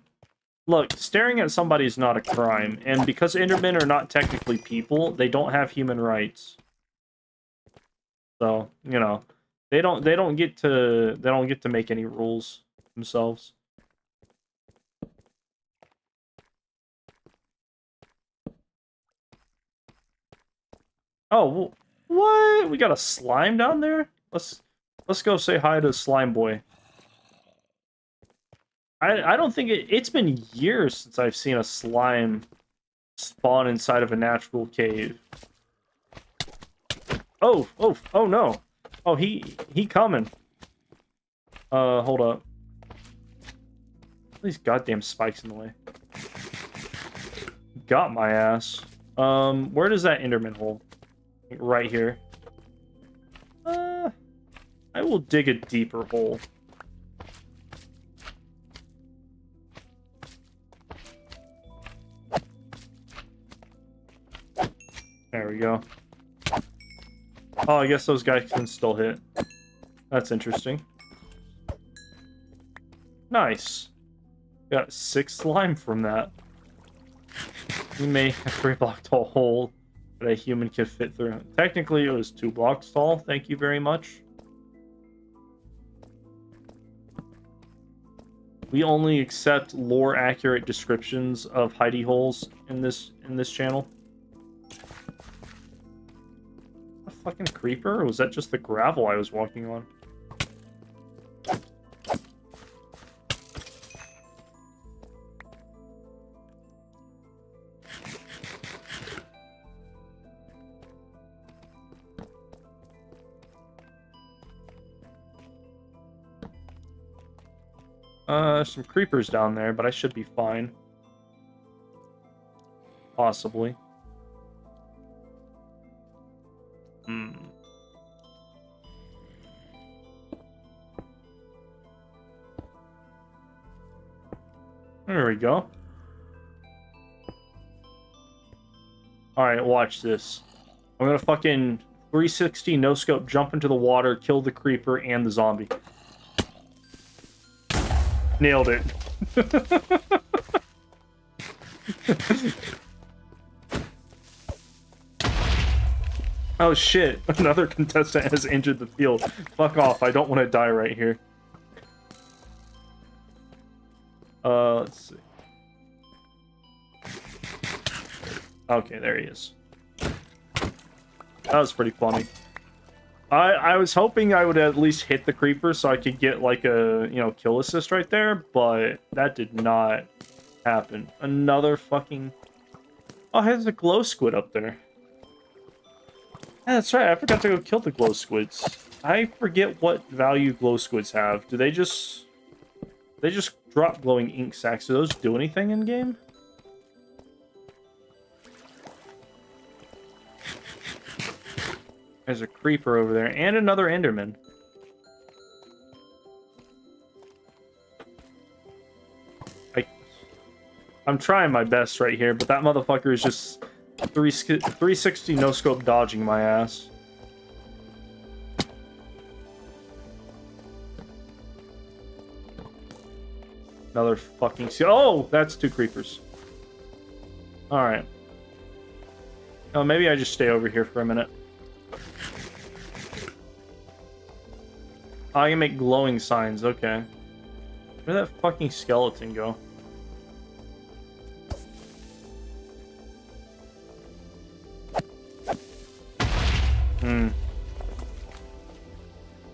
Look, staring at somebody is not a crime, and because Endermen are not technically people, they don't have human rights. So, you know, they don't get to make any rules themselves. Oh, what? We got a slime down there? Let's go say hi to Slime Boy. I don't think it's been years since I've seen a slime spawn inside of a natural cave. Oh no. Oh, he coming. Hold up. These goddamn spikes in the way. Got my ass. Where does that Enderman hole? Right here. I will dig a deeper hole. There we go. Oh, I guess those guys can still hit. That's interesting. Nice. Got 6 slime from that. We may have 3 block tall hole that a human could fit through. Technically, it was 2 blocks tall. Thank you very much. We only accept lore-accurate descriptions of hidey holes in this channel. A fucking creeper? Or was that just the gravel I was walking on? Some creepers down there, but I should be fine. Possibly. Hmm. There we go. Alright, watch this. I'm gonna fucking 360 no-scope jump into the water, kill the creeper and the zombie. Nailed it. Oh shit, another contestant has injured the field. Fuck off, I don't want to die right here. Let's see. Okay, there he is. That was pretty funny. I was hoping I would at least hit the creeper so I could get like a, you know, kill assist right there, but that did not happen. Another fucking... Oh, there's a glow squid up there. Yeah, that's right, I forgot to go kill the glow squids. I forget what value glow squids have. Do they just... They just drop glowing ink sacs. Do those do anything in game? There's a creeper over there and another enderman. I'm trying my best right here, but that motherfucker is just 360 no scope dodging my ass. Another fucking... Oh, that's two creepers. Alright. Oh, maybe I just stay over here for a minute. Oh, I can make glowing signs, okay. Where'd that fucking skeleton go?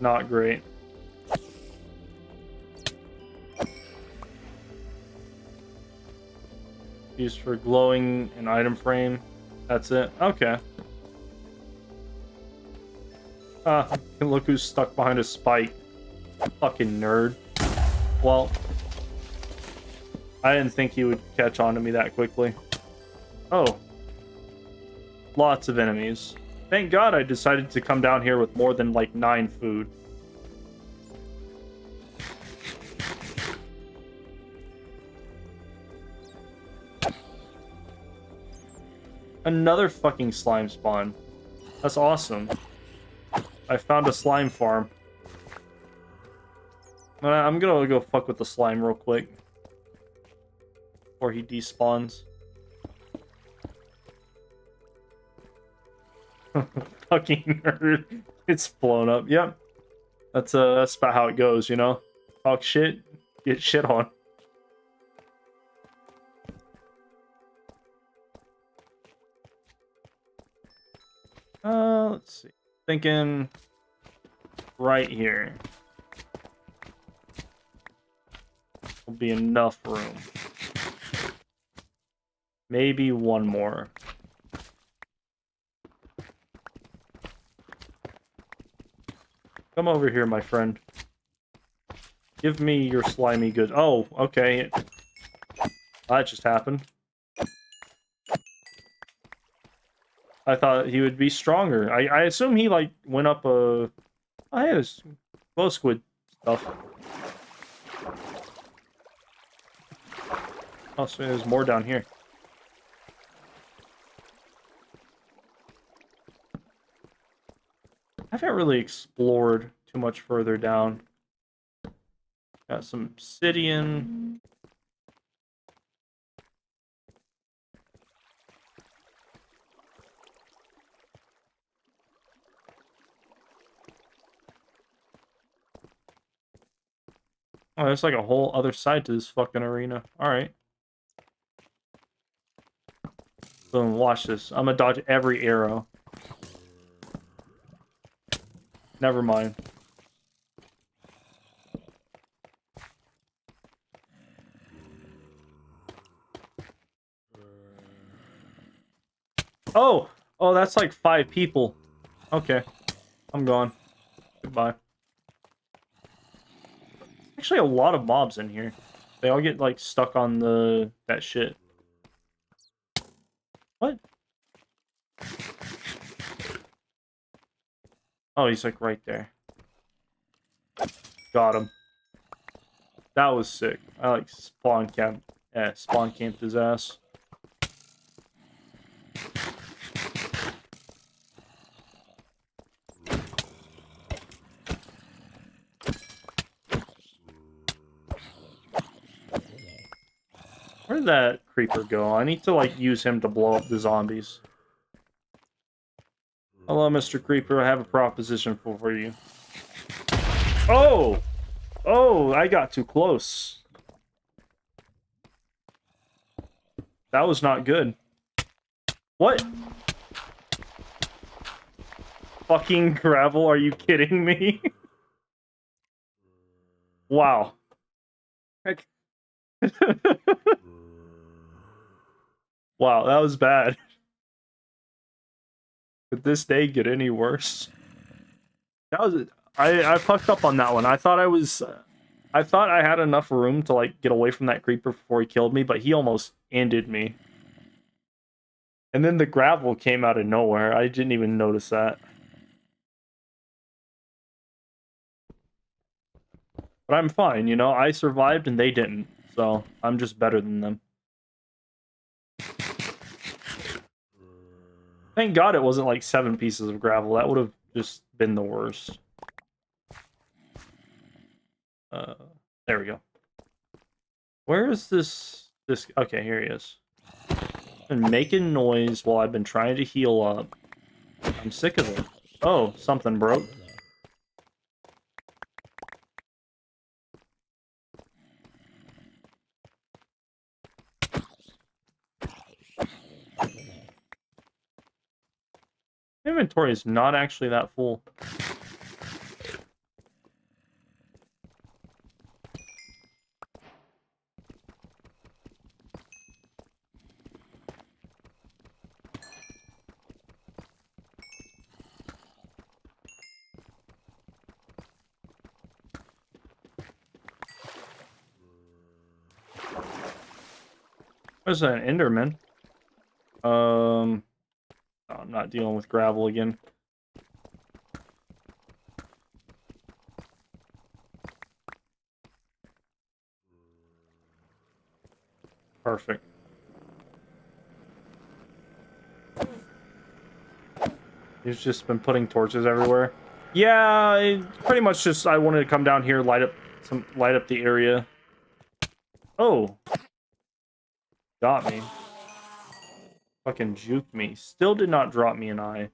Not great. Used for glowing an item frame. That's it. Okay. Look who's stuck behind a spike. Fucking nerd. Well, I didn't think he would catch on to me that quickly. Oh. Lots of enemies. Thank God I decided to come down here with more than like 9 food. Another fucking slime spawn. That's awesome. I found a slime farm. I'm gonna go fuck with the slime real quick. Before he despawns. Fucking nerd. It's blown up. Yep. That's about how it goes, you know? Talk shit, get shit on. Let's see. Thinking right here will be enough room. Maybe one more. Come over here, my friend. Give me your slimy goods. Oh, okay. That just happened. I thought he would be stronger. I assume he, like, went up a... Oh, hey, there's glow squid stuff. Oh, so there's more down here. I haven't really explored too much further down. Got some obsidian. Oh, there's like a whole other side to this fucking arena. Alright. Boom, watch this. I'm gonna dodge every arrow. Never mind. Oh! Oh, that's like 5 people. Okay. I'm gone. Goodbye. Actually, a lot of mobs in here. They all get, like, stuck on that shit. What? Oh, he's, like, right there. Got him. That was sick. I, like, spawn camped his ass. Where did that creeper go? I need to, like, use him to blow up the zombies. Hello, Mr. Creeper. I have a proposition for you. Oh! Oh, I got too close. That was not good. What? Fucking gravel, are you kidding me? Wow. Wow, that was bad. Could this day get any worse? That was I fucked up on that one. I thought I had enough room to like get away from that creeper before he killed me, but he almost ended me. And then the gravel came out of nowhere. I didn't even notice that. But I'm fine, you know? I survived and they didn't. So, I'm just better than them. Thank God it wasn't like 7 pieces of gravel. That would have just been the worst. There we go. Where is this? Okay, here he is. Been making noise while I've been trying to heal up. I'm sick of it. Oh, something broke. Inventory is not actually that full. There's an Enderman. Oh, I'm not dealing with gravel again. Perfect. He's just been putting torches everywhere. Yeah, pretty much just I wanted to come down here, light up the area. Oh. Got me. Fucking juked me. Still did not drop me an eye.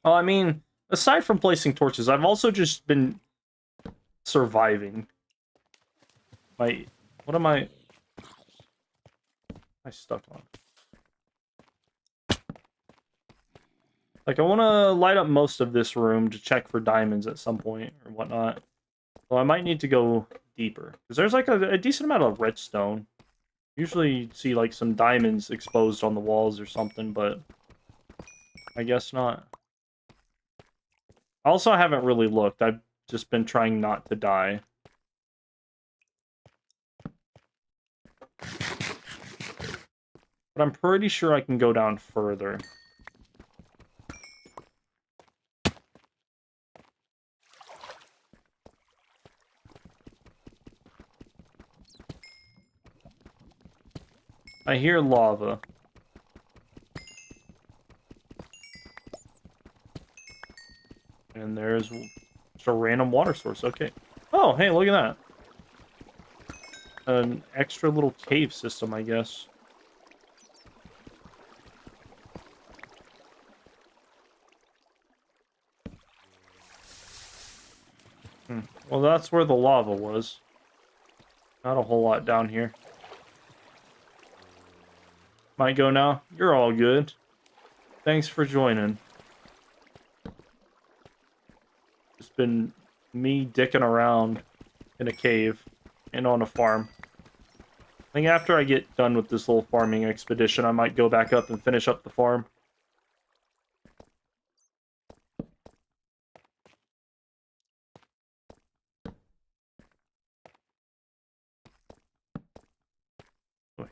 Oh, I mean, aside from placing torches, I've also just been surviving. What am I stuck on? Like, I want to light up most of this room to check for diamonds at some point or whatnot. Well, I might need to go deeper. Because there's, like, a decent amount of redstone. Usually you see, like, some diamonds exposed on the walls or something, but I guess not. I also haven't really looked. I've just been trying not to die. But I'm pretty sure I can go down further. I hear lava. And there's just a random water source. Okay. Oh, hey, look at that. An extra little cave system, I guess. Well, that's where the lava was. Not a whole lot down here. Might go now? You're all good. Thanks for joining. It's been me dicking around in a cave and on a farm. I think after I get done with this little farming expedition, I might go back up and finish up the farm.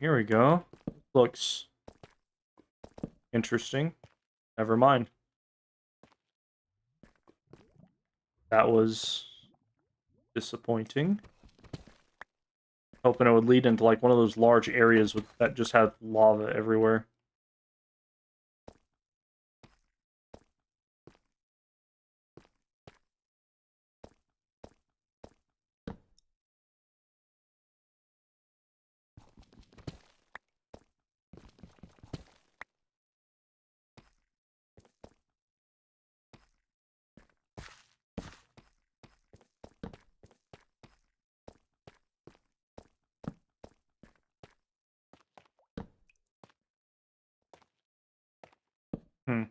here we go. Looks interesting. Never mind. That was disappointing. Hoping it would lead into like one of those large areas that just have lava everywhere. Hmm.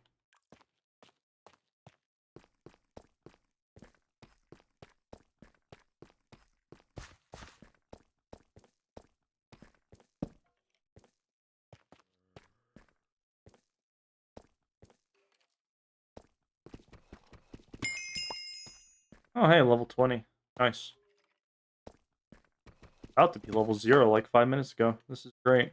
Oh, hey, level 20. Nice. About to be level 0 like 5 minutes ago. This is great.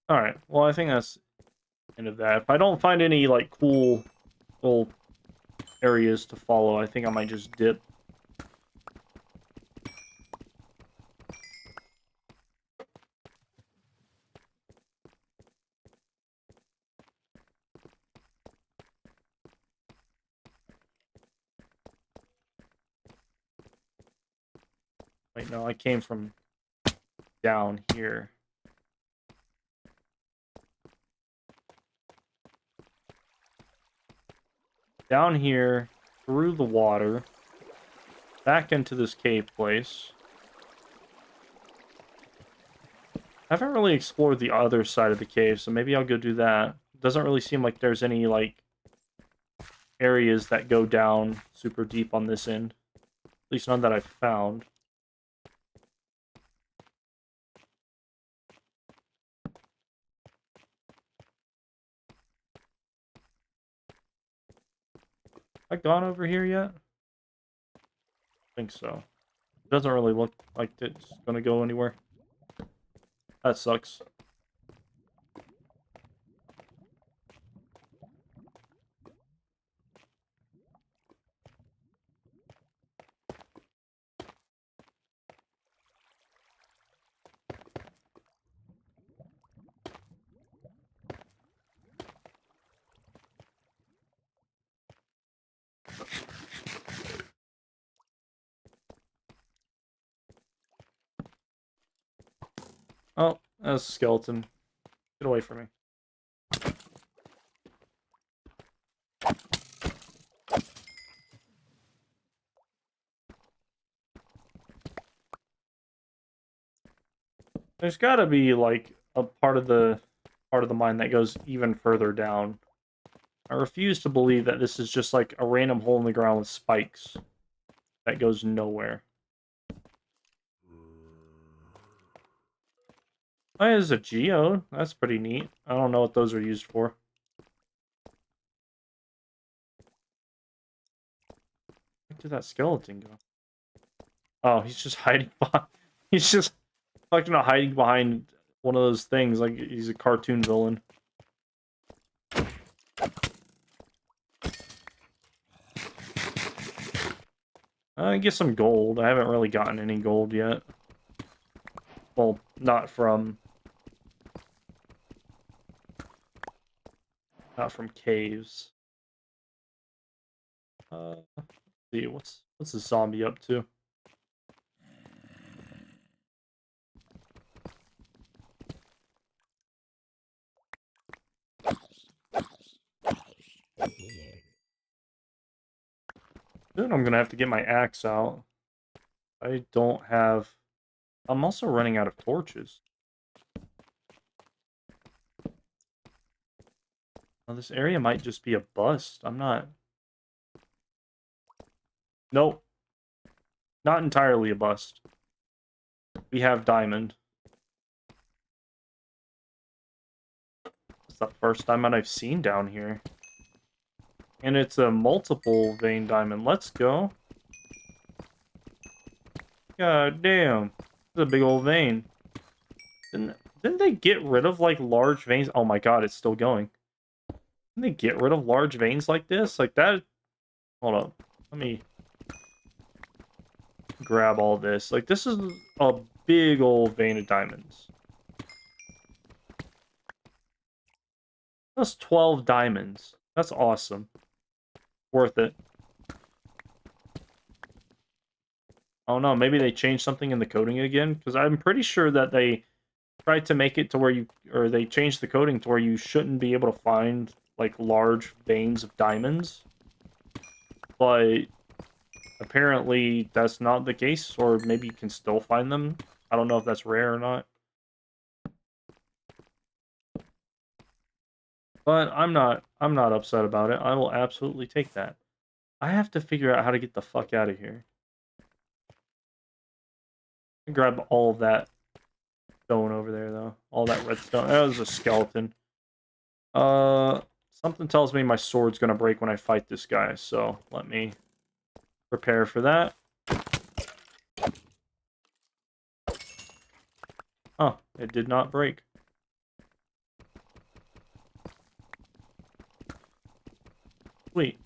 Alright, well, I think that's the end of that. If I don't find any, like, cool little areas to follow, I think I might just dip. Wait, no, I came from down here. Down here, through the water, back into this cave place. I haven't really explored the other side of the cave, so maybe I'll go do that. It doesn't really seem like there's any, like, areas that go down super deep on this end. At least none that I've found. Have I gone over here yet? I think so. It doesn't really look like it's gonna go anywhere. That sucks. Oh, that's a skeleton. Get away from me. There's gotta be, like, a part of the mine that goes even further down. I refuse to believe that this is just, like, a random hole in the ground with spikes that goes nowhere. Oh, there's a geode. That's pretty neat. I don't know what those are used for. Where did that skeleton go? Oh, he's just hiding behind... He's just fucking hiding behind one of those things like he's a cartoon villain. I get some gold. I haven't really gotten any gold yet. Well, not from caves. Let's see, what's the zombie up to? Soon I'm gonna have to get my axe out. I don't have... I'm also running out of torches. Well, this area might just be a bust. I'm not... Nope. Not entirely a bust. We have diamond. It's the first diamond I've seen down here. And it's a multiple vein diamond. Let's go. God damn. This is a big old vein. Didn't they get rid of, like, large veins? Oh my god, it's still going. Didn't they get rid of large veins like this? Like that? Hold up. Let me grab all this. Like, this is a big old vein of diamonds. That's 12 diamonds. That's awesome. Worth it. Oh no, maybe they changed something in the coding again? Because I'm pretty sure that they tried to make it to where you... Or they changed the coding to where you shouldn't be able to find, like, large veins of diamonds. But apparently that's not the case, or maybe you can still find them. I don't know if that's rare or not. But I'm not upset about it. I will absolutely take that. I have to figure out how to get the fuck out of here. Grab all of that stone over there, though. All that redstone. That was a skeleton. Something tells me my sword's gonna break when I fight this guy, so let me prepare for that. Oh, it did not break. Sweet.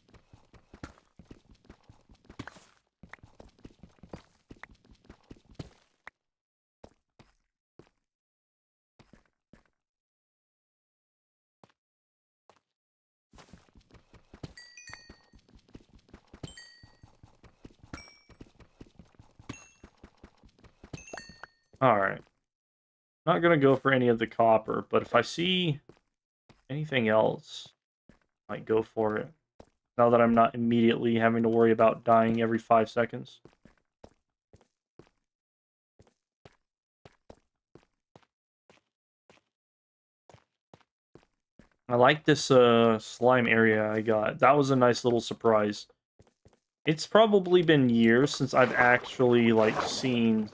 Alright. Not gonna go for any of the copper, but if I see anything else, I might go for it. Now that I'm not immediately having to worry about dying every 5 seconds. I like this slime area I got. That was a nice little surprise. It's probably been years since I've actually, like, seen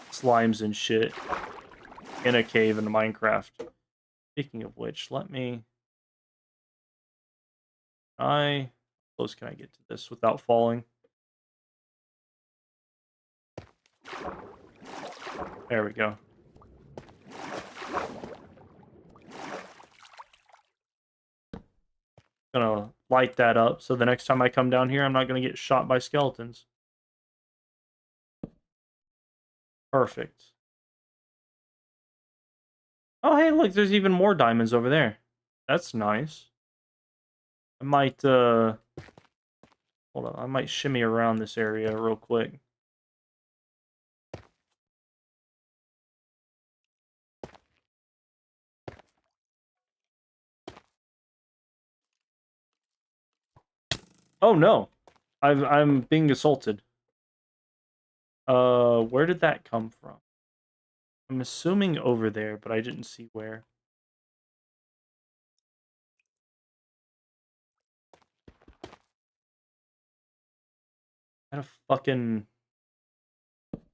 slimes and shit in a cave in Minecraft. Speaking of which, let me... How close can I get to this without falling? There we go. Gonna light that up, so the next time I come down here, I'm not gonna get shot by skeletons. Perfect. Oh, hey, look, there's even more diamonds over there. That's nice. I might, hold on, I might shimmy around this area real quick. Oh, no. I'm being assaulted. Where did that come from? I'm assuming over there, but I didn't see where. I had a fucking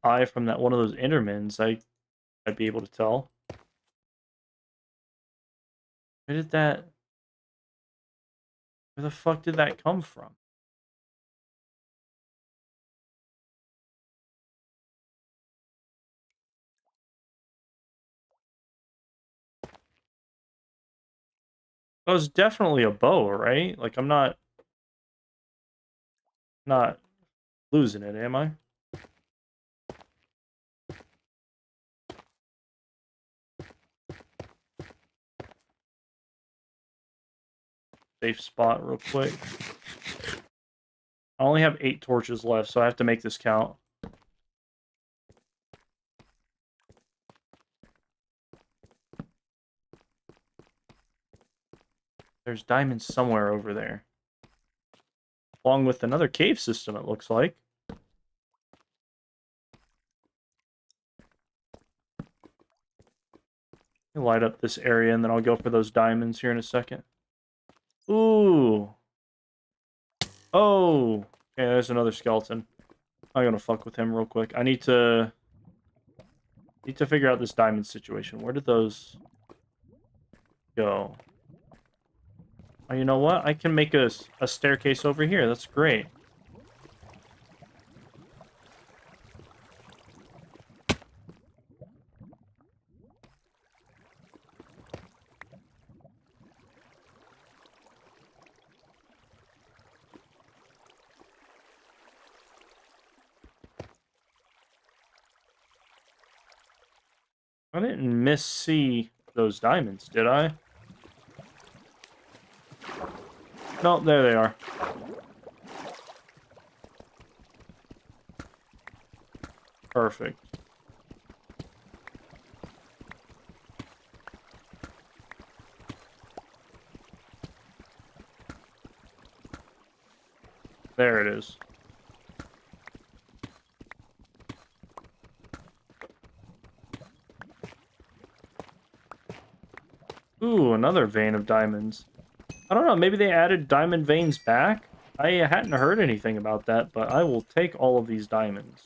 eye from that one of those Endermans. I'd be able to tell. Where did that... Where the fuck did that come from? That was definitely a bow, right? Like, I'm not losing it, am I? Safe spot real quick. I only have 8 torches left, so I have to make this count. There's diamonds somewhere over there. Along with another cave system, it looks like. I'll light up this area, and then I'll go for those diamonds here in a second. Ooh. Oh. Okay, there's another skeleton. I'm gonna fuck with him real quick. I need to figure out this diamond situation. Where did those... go. Oh, you know what? I can make a staircase over here. That's great. I didn't miss-see those diamonds, did I? No, there they are. Perfect. There it is. Ooh, another vein of diamonds. I don't know, maybe they added diamond veins back? I hadn't heard anything about that, but I will take all of these diamonds.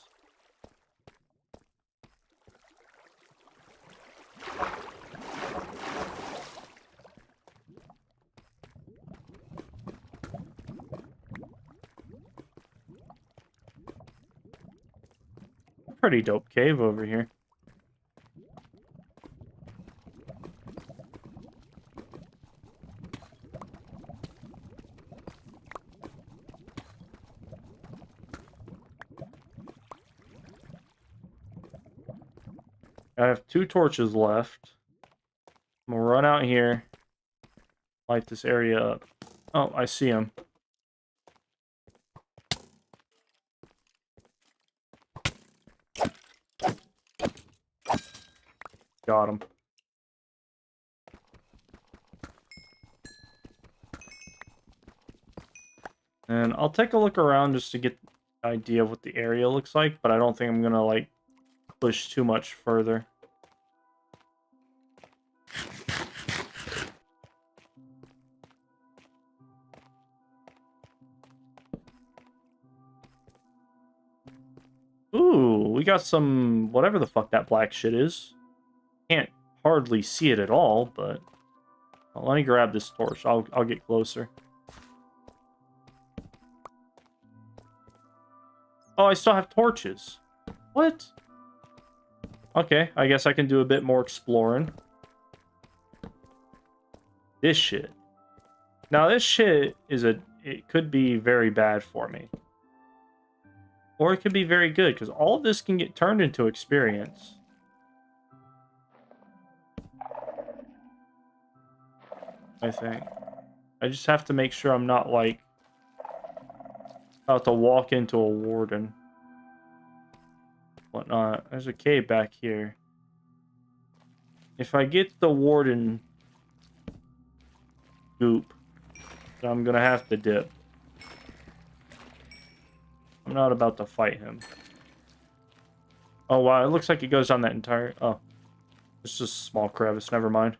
Pretty dope cave over here. I have 2 torches left. I'm gonna run out here. Light this area up. Oh, I see him. Got him. And I'll take a look around just to get an idea of what the area looks like, but I don't think I'm gonna, like, push too much further. Ooh, we got some whatever the fuck that black shit is. Can't hardly see it at all, but well, let me grab this torch. I'll get closer. Oh, I still have torches. What? Okay, I guess I can do a bit more exploring. This shit. Now, this shit is it could be very bad for me. Or it could be very good, because all of this can get turned into experience. I think. I just have to make sure I'm not, like, about to walk into a warden. Whatnot. There's a cave back here. If I get the warden goop, then I'm gonna have to dip. I'm not about to fight him. Oh, wow. It looks like it goes down that entire... Oh. It's just a small crevice. Never mind.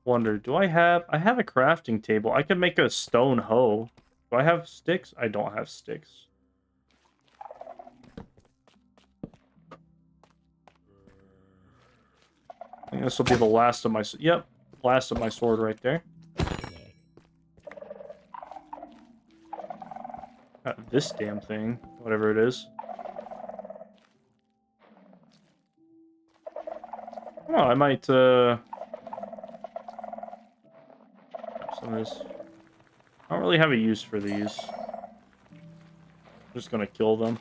Wonder, do I have a crafting table? I could make a stone hoe. Do I have sticks? I don't have sticks. I think this will be the last of my... Yep, last of my sword right there. This damn thing, whatever it is. Oh, I might, some of this. I don't really have a use for these. I'm just gonna kill them.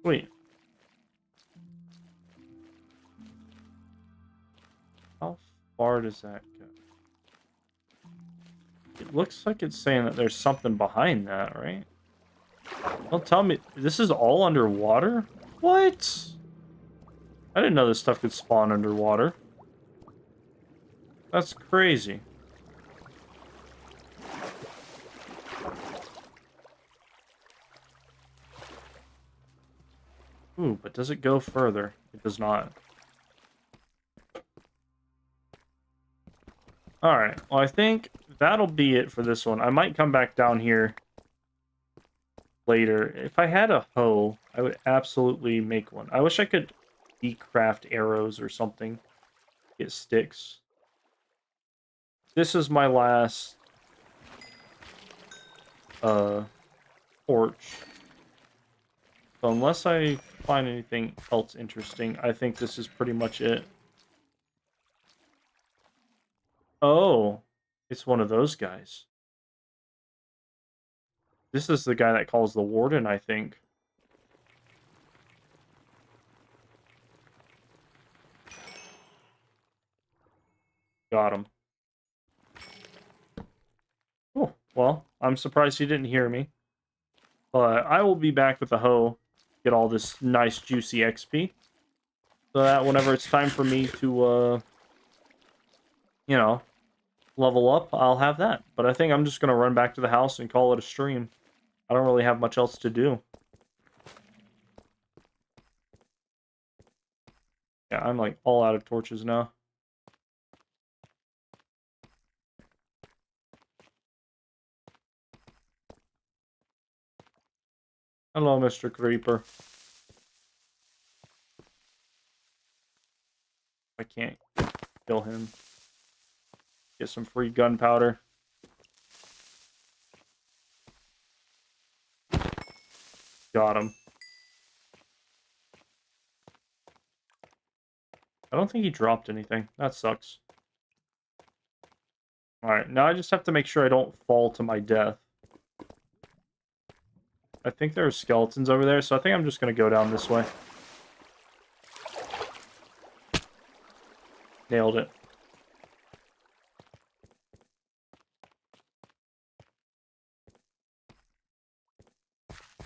Wait. How far does that go? It looks like it's saying that there's something behind that, right? Don't tell me. This is all underwater? What? I didn't know this stuff could spawn underwater. That's crazy. Ooh, but does it go further? It does not. Alright, well I think that'll be it for this one. I might come back down here later. If I had a hoe, I would absolutely make one. I wish I could decraft arrows or something. Get sticks. This is my last torch. So unless I find anything else interesting, I think this is pretty much it. Oh, it's one of those guys. This is the guy that calls the warden, I think. Got him. Oh, well, I'm surprised he didn't hear me. But I will be back with the hoe, get all this nice juicy XP. So that whenever it's time for me to, you know, level up, I'll have that. But I think I'm just going to run back to the house and call it a stream. I don't really have much else to do. Yeah, I'm like all out of torches now. Hello, Mr. Creeper. I can't kill him. Get some free gunpowder. Got him. I don't think he dropped anything. That sucks. Alright, now I just have to make sure I don't fall to my death. I think there are skeletons over there, so I think I'm just going to go down this way. Nailed it.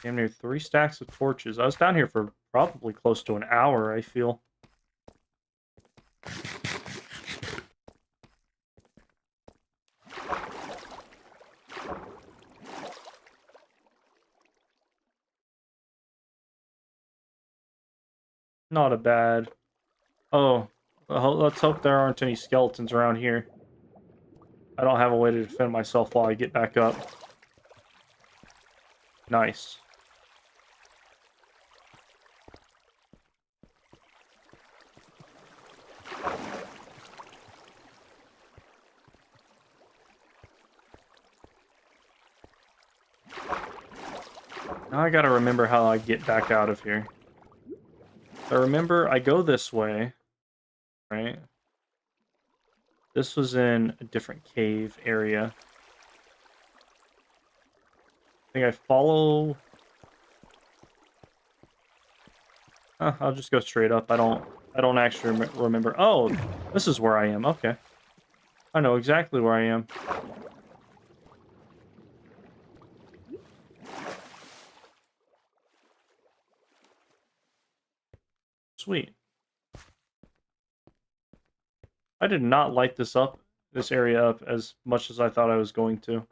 Damn near 3 stacks of torches. I was down here for probably close to an hour, I feel. Not a bad... Oh, well, let's hope there aren't any skeletons around here. I don't have a way to defend myself while I get back up. Nice. Now I gotta remember how I get back out of here. I remember I go this way, right? This was in a different cave area. I think I follow... I'll just go straight up. I don't actually remember. Oh, this is where I am. Okay. I know exactly where I am. Sweet. I did not light this area up as much as I thought I was going to.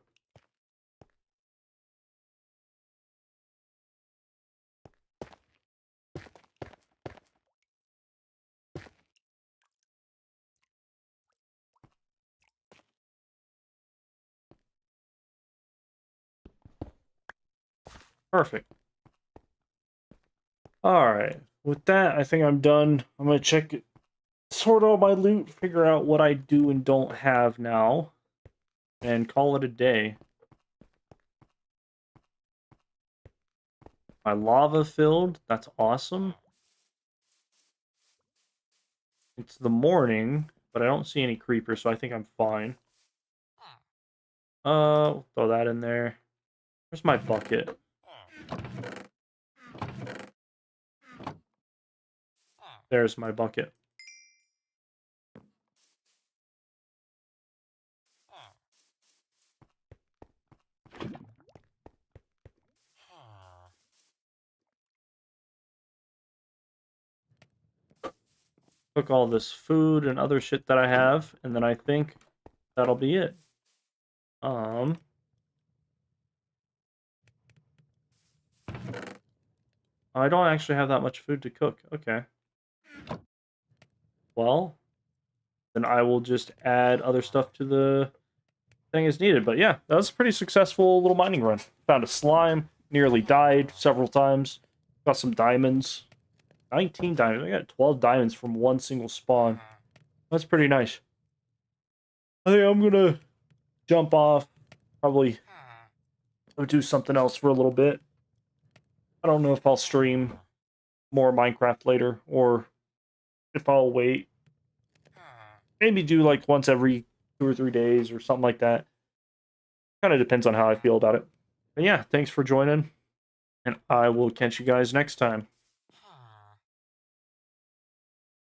Perfect. Alright. With that, I think I'm done. I'm gonna check it, sort all my loot, figure out what I do and don't have now, and call it a day. My lava filled. That's awesome. It's the morning, but I don't see any creepers, so I think I'm fine. Throw that in there. Where's my bucket? There's my bucket. cook all this food and other shit that I have, and then I think that'll be it. I don't actually have that much food to cook. Okay. Well, then I will just add other stuff to the thing as needed. But yeah, that was a pretty successful little mining run. Found a slime, nearly died several times. Got some diamonds. 19 diamonds. I got 12 diamonds from one single spawn. That's pretty nice. I think I'm gonna jump off. Probably go do something else for a little bit. I don't know if I'll stream more Minecraft later or if I'll wait. Maybe do like once every 2 or 3 days or something like that. Kind of depends on how I feel about it. But yeah, thanks for joining, and I will catch you guys next time.